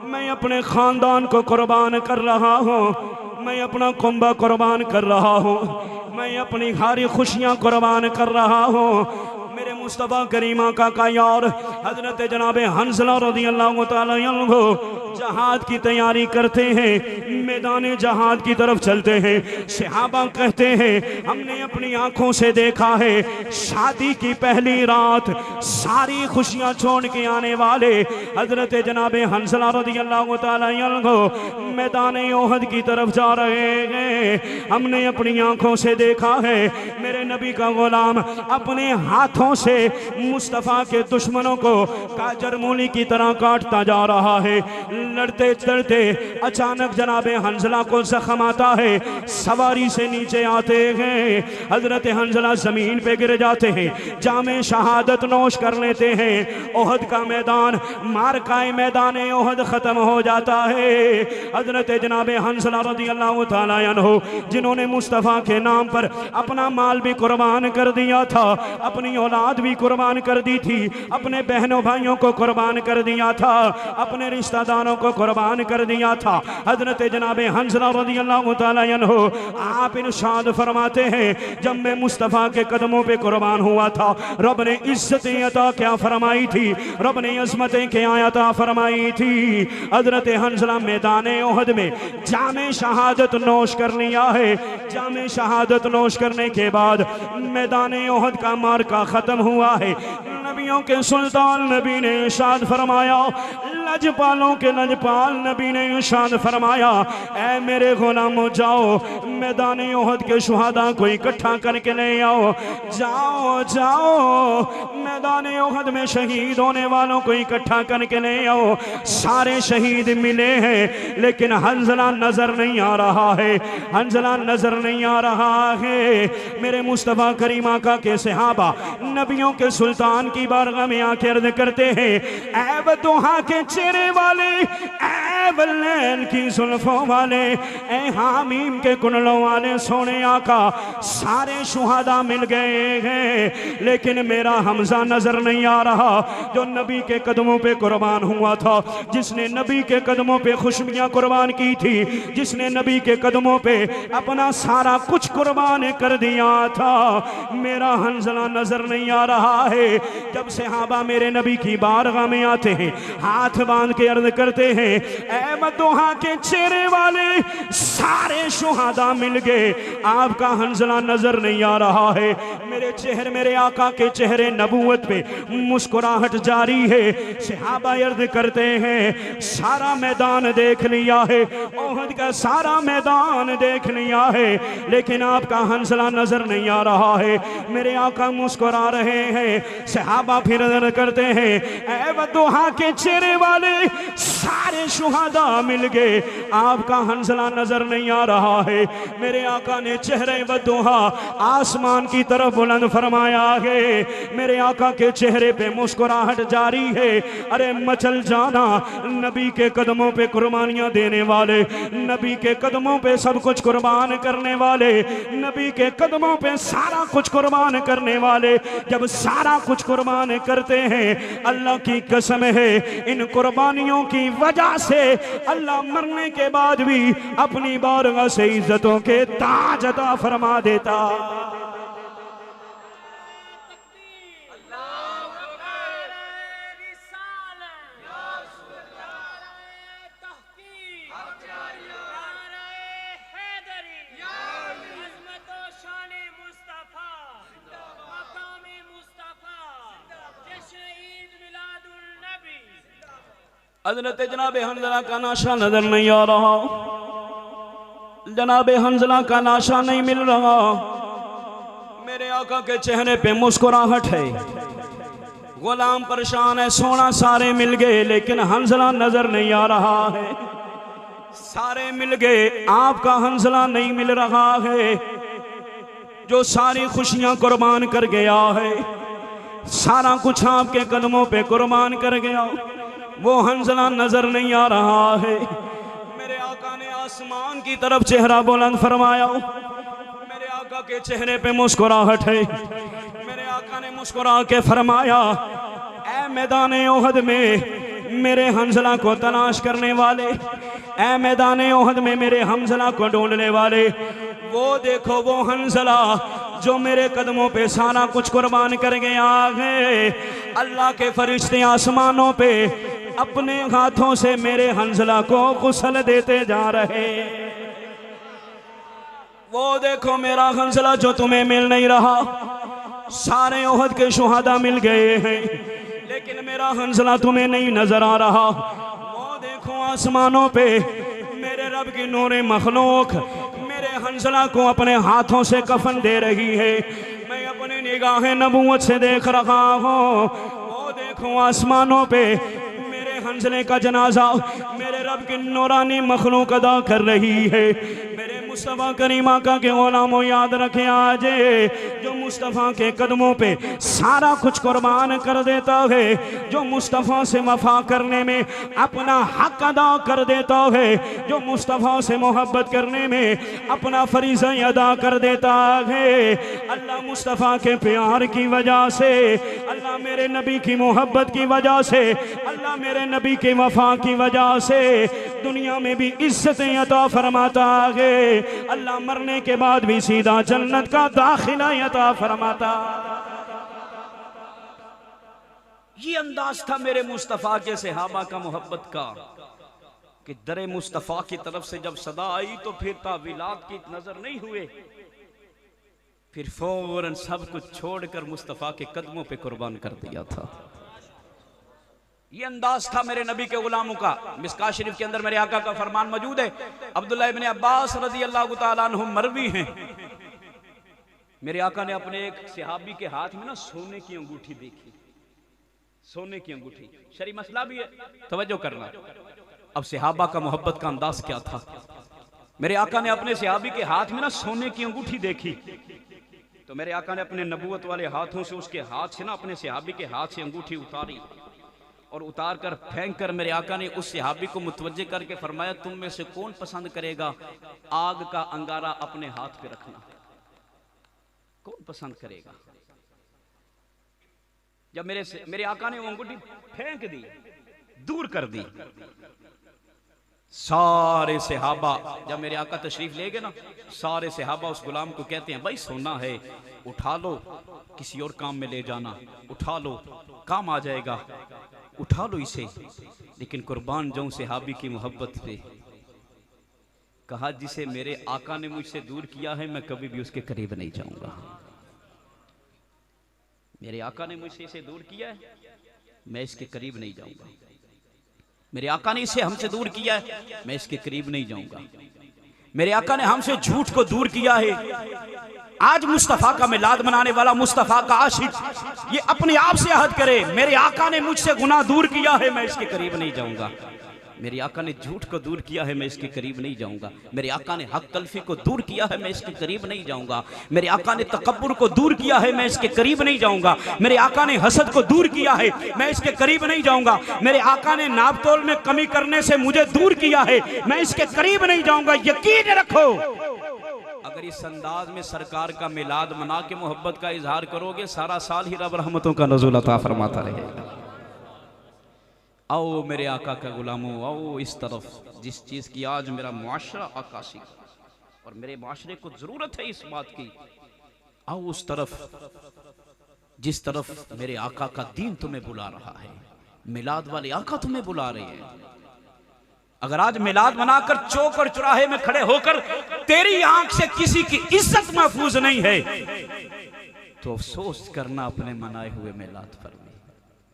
B: मैं अपने ख़ानदान को कुर्बान कर रहा हूँ, मैं अपना कुंबा कुर्बान कर रहा हूँ, मैं अपनी सारी खुशियाँ कुर्बान कर रहा हूँ। मेरे मुस्तफ़ा करीम आका का यार हज़रत जनाब हंज़ला रज़ियल्लाहु ताला अन्हु जहाद की तैयारी करते हैं, मैदान जहाद की तरफ चलते हैं। सहाबा कहते हैं हमने अपनी आंखों से देखा है शादी की पहली रात सारी खुशियां छोड़ के आने वाले हज़रत जनाब हंज़ला रज़ियल्लाहु ताला अन्हु मैदान ओहद की तरफ जा रहे हैं। हमने अपनी आंखों से देखा है मेरे नबी का गुलाम अपने हाथों से मुस्तफ़ा के दुश्मनों को काजर मूली की तरह काटता जा रहा है। लड़ते चलते अचानक जनाब हंज़ला को जख्म आता है, सवारी से नीचे आते हैं, हजरत हंज़ला जमीन पे गिर जाते हैं, जामे शहादत नोश कर लेते हैं। ओहद का मैदान मारकाए मैदान ओहद खत्म हो जाता है। हजरत जनाब हंज़ला रज़ियल्लाहु ताला अन्हु जिन्होंने मुस्तफ़ा के नाम पर अपना माल भी कुर्बान कर दिया था, अपनी औलाद भी कुर्बान कर दी थी, अपने बहनों भाइयों को कुर्बान कर दिया था, अपने रिश्तेदारों को कुर्बान कर दिया था। हजरत जनाब हंज़ला रज़ियल्लाहु ताला अन्हु आप इरशाद फरमाते हैं जब मैं मुस्तफ़ा के कदमों पे कुर्बान हुआ था रब ने इज्जतें अता क्या फरमाई थी, रब ने अज़मतें क्या अता फरमाई थी। हजरत हंज़ला मैदान ओहद में जामे शहादत नोश कर लिया है। जामे शहादत नोश करने के बाद मैदान ओहद का मार्का खत्म हुआ है। नबियों के सुल्तान नबी ने इरशाद फरमाया, लजपालों के लजपाल नबी ने इरशाद फरमाया, ऐ मेरे गुलामों जाओ मैदान ओहद के शुहादा को इकट्ठा करके ले आओ, जाओ जाओ मैदान ओहद में शहीद होने वालों को इकट्ठा करके ले आओ। सारे शहीद मिले हैं लेकिन हंज़ला नजर नहीं आ रहा है, हंज़ला नजर नहीं आ रहा है। मेरे मुस्तफ़ा करीम आका के सहाबा नबियों के सुल्तान की बारगाह में आके अर्ज़ करते हैं, ऐ बदुहा के चेहरे वाले, ऐ बल्लैल की जुल्फों वाले, ऐ हामीम के कुंडलों वाले सोने आका, सारे शुहादा मिल गए हैं लेकिन मेरा हमजा नजर नहीं आ रहा जो नबी के कदमों पे कुर्बान हुआ था, जिसने नबी के कदमों पे खुशबियां कुर्बान की थी, जिसने नबी के कदमों पे अपना सारा कुछ कुर्बान कर दिया था। मेरा हंज़ला नजर नहीं आ रहा है। जब सहाबा मेरे नबी की बारगाह में आते हैं हाथ बांध के अर्ज करते हैं, ऐ बदुहा के चेहरे वाले, सारे शुहादा मिल गए, आपका हंज़ला नजर नहीं आ रहा है। मेरे चेहरे, मेरे आका के चेहरे नबूवत पे मुस्कुराहट जारी है। सहाबा अर्ज करते हैं सारा मैदान देख लिया है, ओहद का सारा मैदान देख लिया है लेकिन आपका हंज़ला नजर नहीं आ रहा है। मेरे आका मुस्कुरा रहे हैं। सहाबा फिर अर्ज करते हैं, ऐ बदुहा के चेहरे वाले, सारे शुहादा मिल गए, आपका हंज़ला नजर नहीं आ रहा है। मेरे आका ने चेहरे बदुहा आसमान की तरफ बुलंद फरमाया है। मेरे आका के चेहरे पे मुस्कुराहट जारी है। अरे मचल जाना, नबी के कदमों पे कुर्बानियां देने वाले, नबी के कदमों पे सब कुछ कुर्बान करने वाले, नबी के कदमों पे सारा कुछ कुर्बान करने वाले, जब सारा कुछ कुर्बान करते हैं, अल्लाह की कसम है इन कुर्बानियों की वजह से अल्लाह मरने के बाद भी अपनी बारगाह से इज्जतों के ताज अता फरमा देता। हज़रत जनाब हंज़ला का नाशा नजर नहीं आ रहा, जनाब हंज़ला का नाशा नहीं मिल रहा। मेरे आका के चेहरे पे मुस्कुराहट है, गुलाम परेशान है, सोना सारे मिल गए लेकिन हंज़ला नजर नहीं आ रहा है। सारे मिल गए, आपका हंज़ला नहीं मिल रहा है। जो सारी खुशियां कुर्बान कर गया है, सारा कुछ आपके कदमों पे कुर्बान कर गया, वो हंज़ला नजर नहीं आ रहा है। मेरे आका ने आसमान की तरफ चेहरा बुलंद फरमाया। मेरे आका के चेहरे पे मुस्कुराहट है। मेरे आका ने मुस्कुरा के फरमाया, ऐ ऐ मैदान ओहद में मेरे हंसला को तलाश करने वाले, ऐ मैदान ओहद में मेरे हंसला को ढूंढने वाले, वो देखो वो हंसला जो मेरे कदमों पे सारा कुछ कुर्बान कर गया है। अल्लाह के फरिश्ते आसमानों पे अपने हाथों से मेरे हंसला को गुस्ल देते जा रहे। वो देखो मेरा हंसला जो तुम्हें मिल नहीं रहा, सारे ओहद के शुहादा मिल गए हैं, लेकिन मेरा हंसला तुम्हें नहीं नजर आ रहा। वो देखो आसमानों पे मेरे रब की नूरे मखलूक मेरे हंसला को अपने हाथों से कफन दे रही है। मैं अपनी निगाहें नबूवत से देख रहा हूँ। वो देखो आसमानों पे मेरे हंसले का जनाजा मेरे रब की नूरानी मखलूक अदा कर रही है। मेरे मुस्तफ़ा करीम आका के गुलामों याद रखे आज जो मुस्तफ़ा के कदमों पे सारा कुछ कुर्बान कर देता है, जो मुस्तफ़ा से वफा करने में अपना हक अदा कर देता है, जो मुस्तफ़ा से मोहब्बत करने में अपना फरीज़ा अदा कर देता है, अल्लाह मुस्तफ़ा के प्यार की वजह से, अल्लाह मेरे नबी की मोहब्बत की वजह से, अल्लाह मेरे नबी के वफा की वजह से दुनिया में भी इज्जतें अता फरमाता है। अल्लाह मरने के बाद भी सीधा जन्नत का दाखिला अता फरमाता।
C: ये अंदाज था मेरे मुस्तफ़ा के सहाबा का मोहब्बत का कि दरे मुस्तफ़ा की तरफ से जब सदा आई तो फिर तावीलात की नजर नहीं हुए, फिर फौरन सब कुछ छोड़कर मुस्तफ़ा के कदमों पे कुर्बान कर दिया था। ये अंदाज था मेरे नबी के गुलामों का। मिस्कात शरीफ के अंदर मेरे आका का फरमान मौजूद है। अब्दुल्लाह इब्न अब्बास रज़ी अल्लाह तआला अन्हु मरवी हैं, मेरे आका ने अपने एक सहाबी के हाथ में ना सोने की अंगूठी देखी। सोने की अंगूठी शरी मसला भी है, तवज्जो करना। अब सहाबा का मोहब्बत का अंदाज क्या था। मेरे आका ने अपने सहाबी के हाथ में ना सोने की अंगूठी देखी, तो मेरे आका ने अपने नबूवत वाले हाथों से उसके हाथ से ना अपने सहाबी के हाथ से अंगूठी उतारी और उतार कर फेंक कर मेरे आका ने उस सहाबी को मुतवज्जे करके फरमाया, तुम में से कौन पसंद करेगा आग का अंगारा अपने हाथ पे रखना? कौन पसंद करेगा? जब मेरे आका ने वो अंगूठी फेंक दी, दूर कर दी, सारे सहाबा जब मेरे आका तशरीफ ले गए ना, सारे सहाबा उस गुलाम को कहते हैं, भाई सोना है, उठा लो, किसी और काम में ले जाना, उठा लो, काम आ जाएगा, उठा लो इसे। लेकिन कुर्बान जाऊं सहाबी की मोहब्बत पे। कहा, जिसे मेरे आका ने मुझसे दूर किया है मैं कभी भी उसके करीब नहीं जाऊंगा। मेरे आका ने मुझसे इसे दूर किया है, मैं इसके करीब नहीं जाऊंगा। मेरे आका ने इसे हमसे दूर किया है, मैं इसके करीब नहीं जाऊंगा। मेरे आका ने हमसे झूठ को दूर किया है। आज मुस्तफ़ा का मिलाद मनाने वाला, मुस्तफ़ा का आशिक, ये अपने आप से अहद करे, मेरे आका ने मुझसे गुनाह दूर किया है, मैं इसके करीब नहीं जाऊंगा। मेरे आका ने झूठ को दूर किया है, मैं इसके करीब नहीं जाऊंगा। मेरे आका ने हक तलफी को दूर किया है, मैं इसके करीब नहीं जाऊंगा। मेरे आका ने तकब्बुर को दूर किया है, मैं इसके करीब नहीं जाऊंगा। मेरे आका ने हसद को दूर किया है, मैं इसके करीब नहीं जाऊंगा। मेरे आका ने नापतोल में कमी करने से मुझे दूर किया है, मैं इसके करीब नहीं जाऊंगा। यकीन रखो, अगर इस अंदाज में सरकार का मिलाद मना के मोहब्बत का इजहार करोगे, सारा साल ही रब रहमतों का नज़ुल अता फरमाता रहेगा। आओ मेरे आका का गुलामों, आओ इस तरफ जिस चीज़ की आज मेरा मुआशरा आकाशी और मेरे माशरे को ज़रूरत है इस बात की, आओ उस तरफ जिस तरफ मेरे आका का दीन तुम्हें बुला रहा है, मिलाद वाले आका तुम्हें बुला रहे हैं। अगर आज मिलाद मनाकर चौक और चौराहे में खड़े होकर तेरी आंख से किसी की इज्जत महफूज नहीं है, तो अफसोस करना अपने मनाए हुए मिलाद पर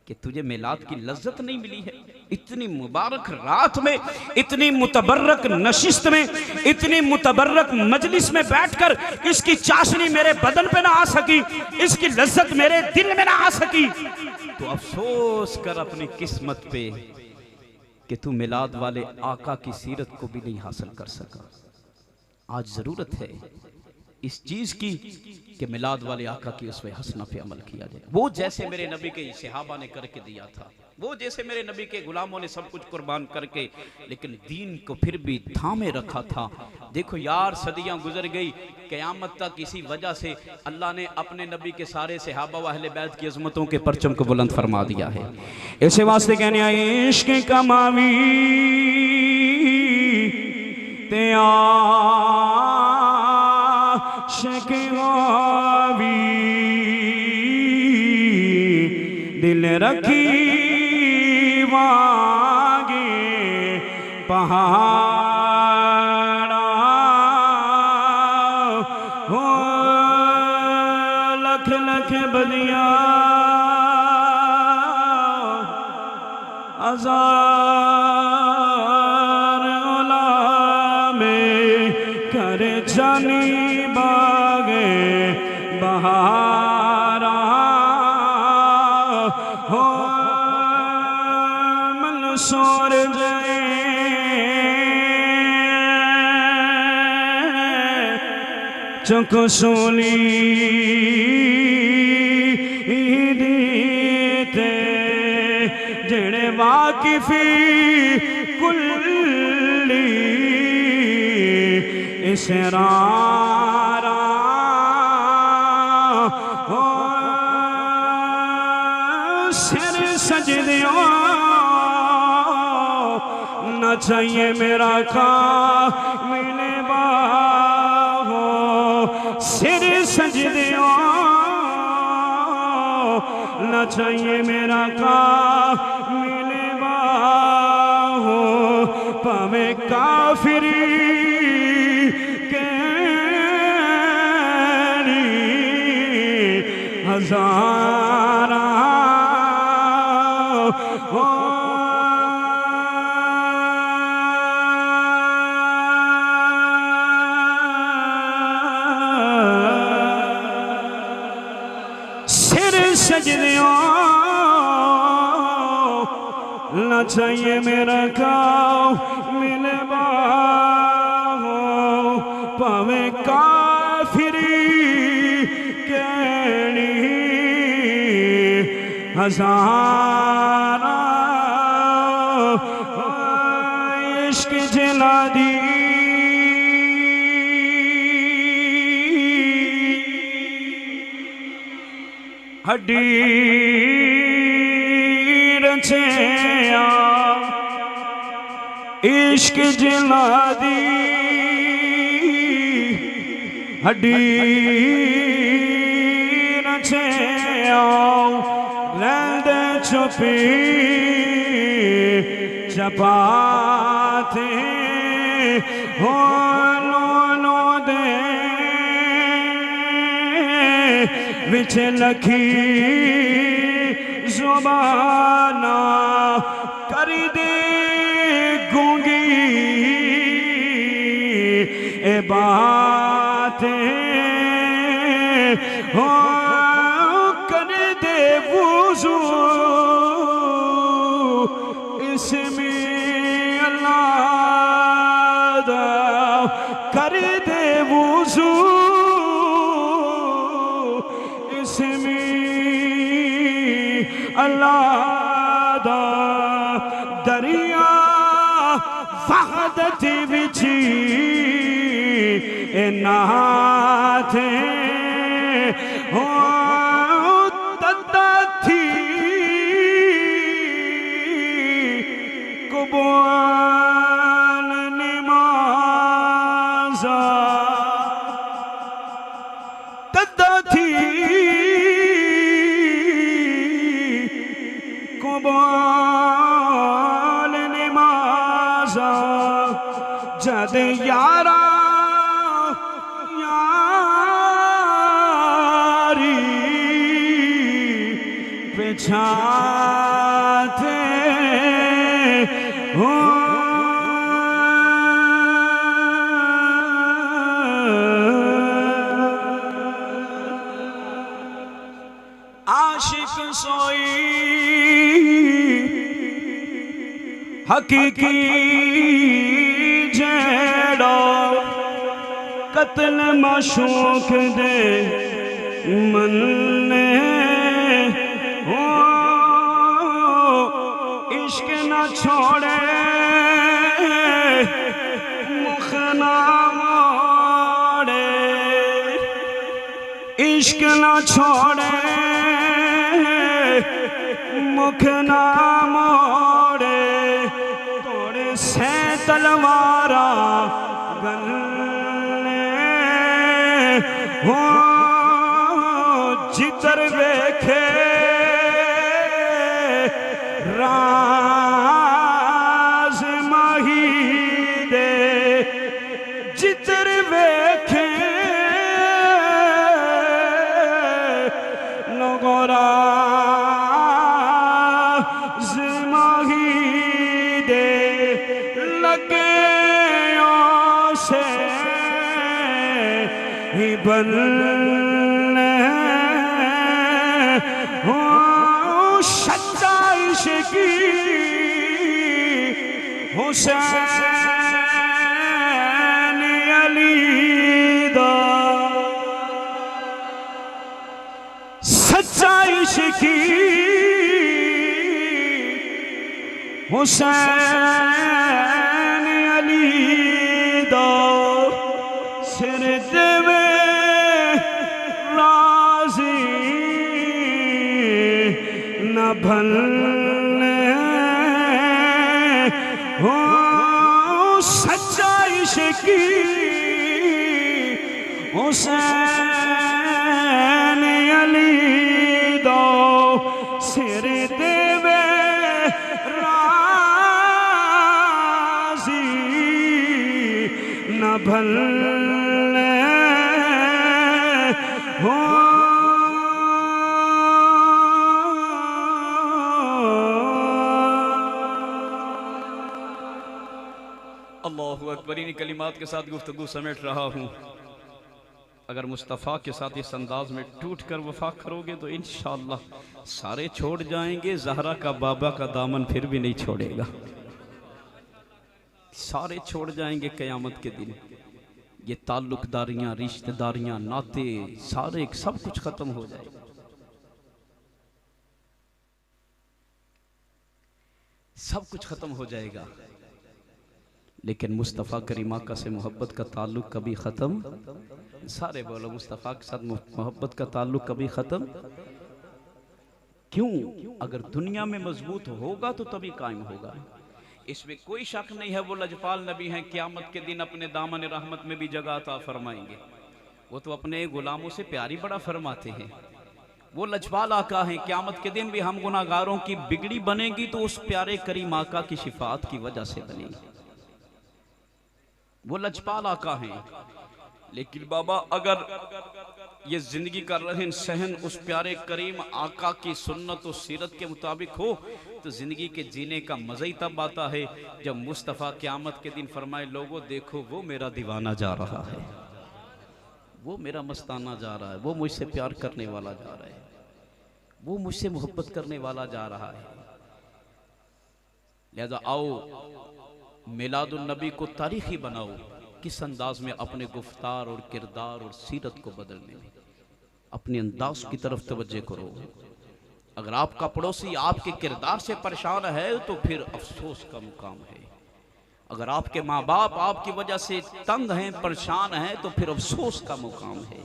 C: कि तुझे मिलाद की लज्जत नहीं मिली है। इतनी मुबारक रात में, इतनी मुतबर्रक नशिस्त में, इतनी मुतबर्रक मजलिस में बैठकर इसकी चाशनी मेरे बदन पे ना आ सकी, इसकी लज्जत मेरे दिल में ना आ सकी, तो अफसोस कर अपनी किस्मत पे कि तू मिलाद वाले आका की सीरत को भी नहीं हासिल कर सका। आज जरूरत है इस चीज़ की कि मिलाद वाले आका की उसमें हसना पे अमल किया जाए। वो जैसे मेरे नबी के सहाबा ने करके दिया था, वो जैसे मेरे नबी के गुलामों ने सब कुछ कुर्बान करके लेकिन दीन को फिर भी थामे रखा था। देखो यार, सदियां गुजर गई, क़यामत तक इसी वजह से अल्लाह ने अपने नबी के सारे सहाबा व अहले बैत की अज़मतों के परचम को बुलंद फरमा दिया है।
B: ऐसे वास्ते कहने आए इश्क कमावी ते आशिक गावी, दिल रखी वागे पहाड़ा हो, लख लख बदिया हजार में कर जानी बागे बहारा हो, मन सोर जाए चुक सोली दीते जेड़े वाकिफी कुल्ली इसरारा हो, सिर सजदियों न चाहिए मेरा का मिले बाहो, सिर सजदियों न चाहिए मेरा का मिले बाहो, पवे काफिरी केड़ी हजारा हो, सिर सजदियों न चाहिए मेरा काव मिले बाहो, पवे काफिरी केड़ी हजारा इश्क जला दी हड्डी रचया, इश्क जला दी हड्डी रचया, लैंदे छुपी चपाते हो नो दे विच लखी जुबाना कर दे गूंगी ए बातें हो, कर दे वुज़ू इसमें अल्लाह दा, कर दे वुज़ू अल्लाह दा, दरिया वहदत विच नाथे हो, तदा थी कुबान नमाज़ा, तदा थी कुबाल नमाज़ा, जद यारा यारी पिछाते हो, आशिक सोई हकीकी जेड़ो कत्ल माशूक दे मन्ने हो इश्क न छोड़े मुख ना मोड़े इश्क न छोड़े मुख ना मोड़े तोड़े से तलवारा गले हो जितर वेखे राज माही दे जितर वेखे नगोरा माही दे लगे से ही बनने हो सच्चा इश्क हुसैन अली दा सच्चा इश्क हुसैन अली दा सिर देवे राजी न भलने हो सच्चा इश्क हुसैन अली दा सिर देवे न भलने हो
C: अल्लाहु अकबर। इन कलिमात के साथ गुफ्तगू समेट रहा हूँ। अगर मुस्तफ़ा के साथ इस अंदाज में टूट कर वफा करोगे तो इंशाअल्लाह सारे छोड़ जाएंगे, ज़हरा का बाबा का दामन फिर भी नहीं छोड़ेगा। सारे छोड़ जाएंगे क़यामत के दिन। ये ताल्लुकदारियाँ, रिश्तेदारियाँ, नाते सारे सब कुछ ख़त्म हो जाएगा। सब कुछ ख़त्म हो जाएगा, लेकिन मुस्तफ़ा करीम आका से मोहब्बत का ताल्लुक कभी ख़त्म। सारे बोलो मुस्तफ़ा के साथ मोहब्बत का ताल्लुक कभी ख़त्म क्यों? अगर दुनिया में मजबूत होगा तो तभी कायम होगा, इसमें कोई शक नहीं है। वो लजपाल नबी हैं, क़यामत के दिन अपने दामन रहमत में भी जगह अता फरमाएंगे। वो तो अपने गुलामों से प्यारी बड़ा फरमाते हैं। वो लजपाल आका हैं, क़यामत के दिन भी हम गुनाहगारों की बिगड़ी बनेगी तो उस प्यारे करीम आका की शिफात की वजह से बनेगी। वो लजपाल आका हैं। लेकिन बाबा अगर ये जिंदगी का रहन सहन उस प्यारे करीम आका की सुन्नत और सीरत के मुताबिक हो तो जिंदगी के जीने का मज़ा ही तब आता है जब मुस्तफ़ा क़यामत के दिन फरमाए, लोगों देखो वो मेरा दीवाना जा रहा है, वो मेरा मस्ताना जा रहा है, वो मुझसे प्यार करने वाला जा रहा है, वो मुझसे मोहब्बत करने वाला जा रहा है। लिहाजा आओ मिलादुन नबी को तारीखी बनाओ। किस अंदाज में अपने गुफ्तार और किरदार और सीरत को बदलने में अपने अंदाज की तरफ तवज्जो करो। अगर आपका पड़ोसी आपके किरदार से परेशान है तो फिर अफसोस का मुकाम है। अगर आपके माँ बाप आपकी वजह से तंग हैं, परेशान हैं तो फिर अफसोस का मुकाम है।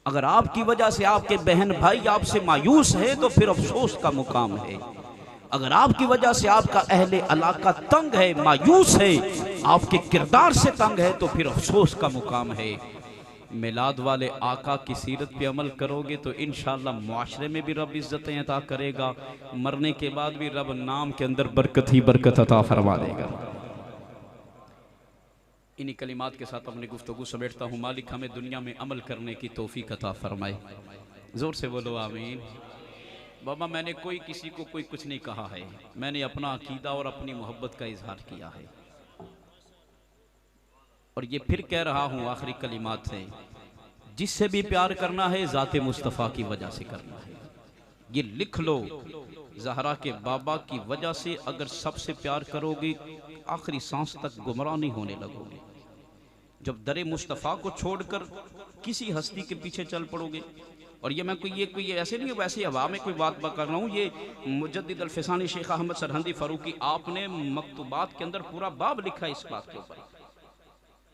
C: अगर आपकी वजह से आपके बहन भाई आपसे मायूस है तो फिर अफसोस का मुकाम है। अगर आपकी वजह से आपका अहले इलाका तंग है, मायूस है, आपके किरदार से तंग है तो फिर अफसोस का मुकाम है। मिलाद वाले आका की सीरत पे अमल करोगे तो इंशाअल्लाह मुआशरे में भी रब इज़्ज़तें अता करेगा, मरने के बाद भी रब नाम के अंदर बरकत ही बरकत अता फरमा देगा। इन्हीं कलिमात के साथ अपनी गुफ्तगू समेटता हूँ। मालिक हमें दुनिया में अमल करने की तौफीक अता फरमाए। ज़ोर से बोलो आमीन। बाबा मैंने कोई किसी को कोई कुछ नहीं कहा है, मैंने अपना अकीदा और अपनी मोहब्बत का इजहार किया है और ये फिर कह रहा हूँ आखिरी कलिमात से, जिससे भी प्यार करना है ज़ाते मुस्तफ़ा की वजह से करना है। ये लिख लो, ज़हरा के बाबा की वजह से अगर सबसे प्यार करोगे आखिरी सांस तक गुमराह नहीं होने लगोगे। जब दर मुस्तफ़ा को छोड़कर किसी हस्ती के पीछे चल पड़ोगे, और ये मैं कोई ऐसे नहीं वैसे हवा में कोई बात कर रहा हूँ, ये मुजद्दिद अल-फ़िसानी शेख अहमद सरहंदी फ़ारूकी आपने मकतूबात के अंदर पूरा बाब लिखा है इस बात के ऊपर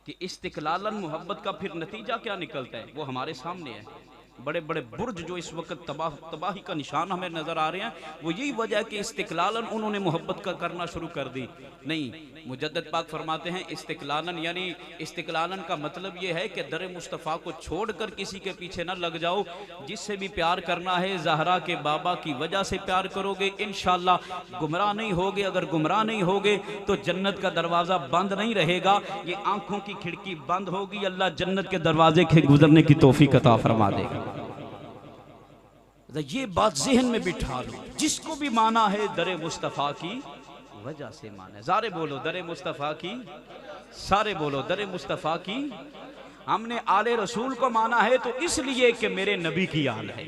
C: कि इस्तिक़लालन मोहब्बत का फिर नतीजा क्या निकलता है, वो हमारे सामने है। बड़े बड़े बुर्ज जो इस वक्त तबाही का निशान हमें नज़र आ रहे हैं, वो यही वजह है कि इस्तिक़लालन उन्होंने मोहब्बत का करना शुरू कर दी। नहीं, मुजद्दिद पाक फरमाते हैं इस्तिक़लालन यानी इस्तिक़लालन का मतलब ये है कि दर मुस्तफ़ा को छोड़कर किसी के पीछे ना लग जाओ। जिससे भी प्यार करना है ज़हरा के बाबा की वजह से प्यार करोगे, इंशाअल्लाह गुमराह नहीं होगे। अगर गुमराह नहीं होगे तो जन्नत का दरवाज़ा बंद नहीं रहेगा, ये आंखों की खिड़की बंद होगी, अल्लाह जन्नत के दरवाजे के गुजरने की तौफीक अता फरमा देगा। ये बात ज़हन में बिठा लो, जिसको भी माना है दर मुस्तफ़ा की वजह से माना है। सारे बोलो दर मुस्तफ़ा की, सारे बोलो दर मुस्तफ़ा की। हमने आले रसूल को माना है तो इसलिए कि मेरे नबी की आल है।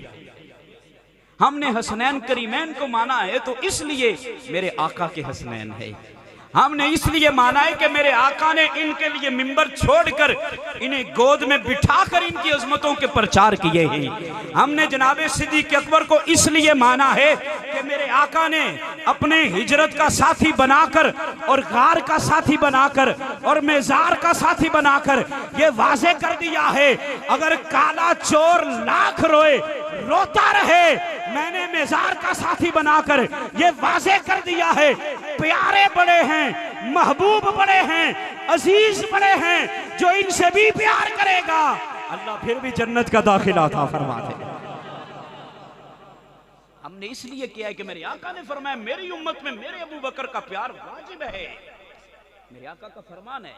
C: हमने हसनैन करीमैन को माना है तो इसलिए मेरे आका के हसनैन है। हमने इसलिए माना है कि मेरे आका ने इनके लिए मिंबर छोड़कर इन्हें गोद में बिठाकर इनकी अजमतों के प्रचार किए हैं। हमने जनाबे सिद्दीक़ अकबर को इसलिए माना है कि मेरे आका ने अपने हिजरत का साथी बनाकर और गार का साथी बनाकर और मेज़ार का साथी बनाकर ये वाज़े कर दिया है, अगर काला चोर लाख रोए रोता रहे, मैंने मेज़ार का साथी बनाकर ये वाज़े कर दिया है। प्यारे बड़े हैं, महबूब बड़े हैं, अजीज बड़े हैं, जो इनसे भी प्यार करेगा अल्लाह फिर भी जन्नत का दाखिला अता फरमा दे। हमने इसलिए किया है कि मेरे आका ने फरमाया मेरी उम्मत में मेरे अबू बकर का प्यार वाजिब है। मेरे आका का फरमान है,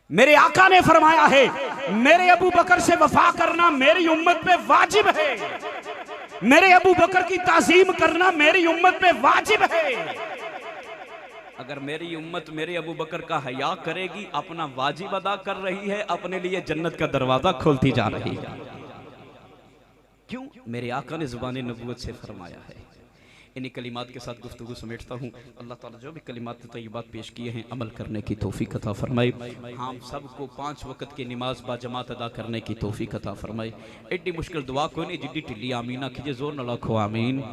C: मेरे आका ने फरमाया है मेरे अबू बकर से वफा करना मेरी उम्मत में वाजिब है, मेरे अबू बकर की ताज़ीम करना मेरी उम्मत में वाजिब है। अगर मेरी उम्मत मेरे अबू बकर का हया करेगी, अपना वाजिब अदा कर रही है, अपने लिए जन्नत का दरवाजा खोलती जा रही है। क्यों? मेरे आका ने ज़ुबान नबूवत से फरमाया है। इन्हीं कलिमात के साथ गुफ्तगू समेटता हूँ। अल्लाह ताला जो भी कलिमात तय्यबात पेश किए हैं अमल करने की तौफीक अता फरमाए। हम सबको 5 वक्त की नमाज बाजमात अदा करने की तौफीक अता फरमाए। एड्डी मुश्किल दुआ कोई नहीं जिड्डी टिल्ली आमीना कीजिए, जोर न लाखो आमीन।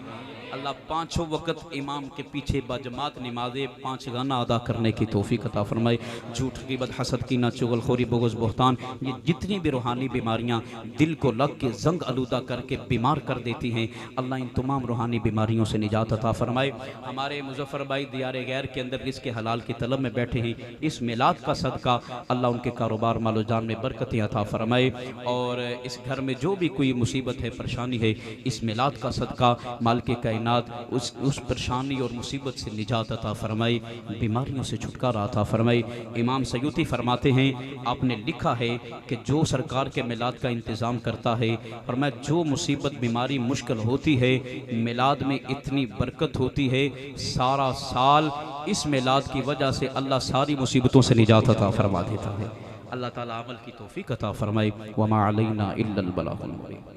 C: अल्लाह 5 वक्त इमाम के पीछे बाजमात नमाज़ें 5 गाना अदा करने की तौफीक अता फरमाए। झूठ ग़ीबत हसद कीना चुगलखोरी बोगस बोहतान, ये जितनी भी रूहानी बीमारियाँ दिल को लग के जंग आलूदा करके बीमार कर देती हैं, अल्लाह इन तमाम रूहानी बीमारियों से निजात अता फरमाए। हमारे मुज़फ़्फ़र भाई दियारे गैर के अंदर रिज़्क़ हलाल की तलब में बैठे हैं, इस मिलाद का सदका अल्लाह उनके कारोबार मालो जान में बरकतें अता फरमाए। और इस घर में जो भी कोई मुसीबत है परेशानी है, इस मिलाद का सदका माल के कायनात उस परेशानी और मुसीबत से निजात अता फरमाए, बीमारियों से छुटकारा अता फरमाए। इमाम सयूती फरमाते हैं, आपने लिखा है कि जो सरकार के मिलाद का इंतज़ाम करता है, और मैं जो मुसीबत बीमारी मुश्किल होती है, मिलाद में इतनी बरकत होती है, सारा साल इस मिलाद की वजह से अल्लाह सारी मुसीबतों से निजात अता फरमा देता है। अल्लाह ताला अमल की तौफीक अता फरमाए। वमा अलैना इल्लल बलागुल मुबीन।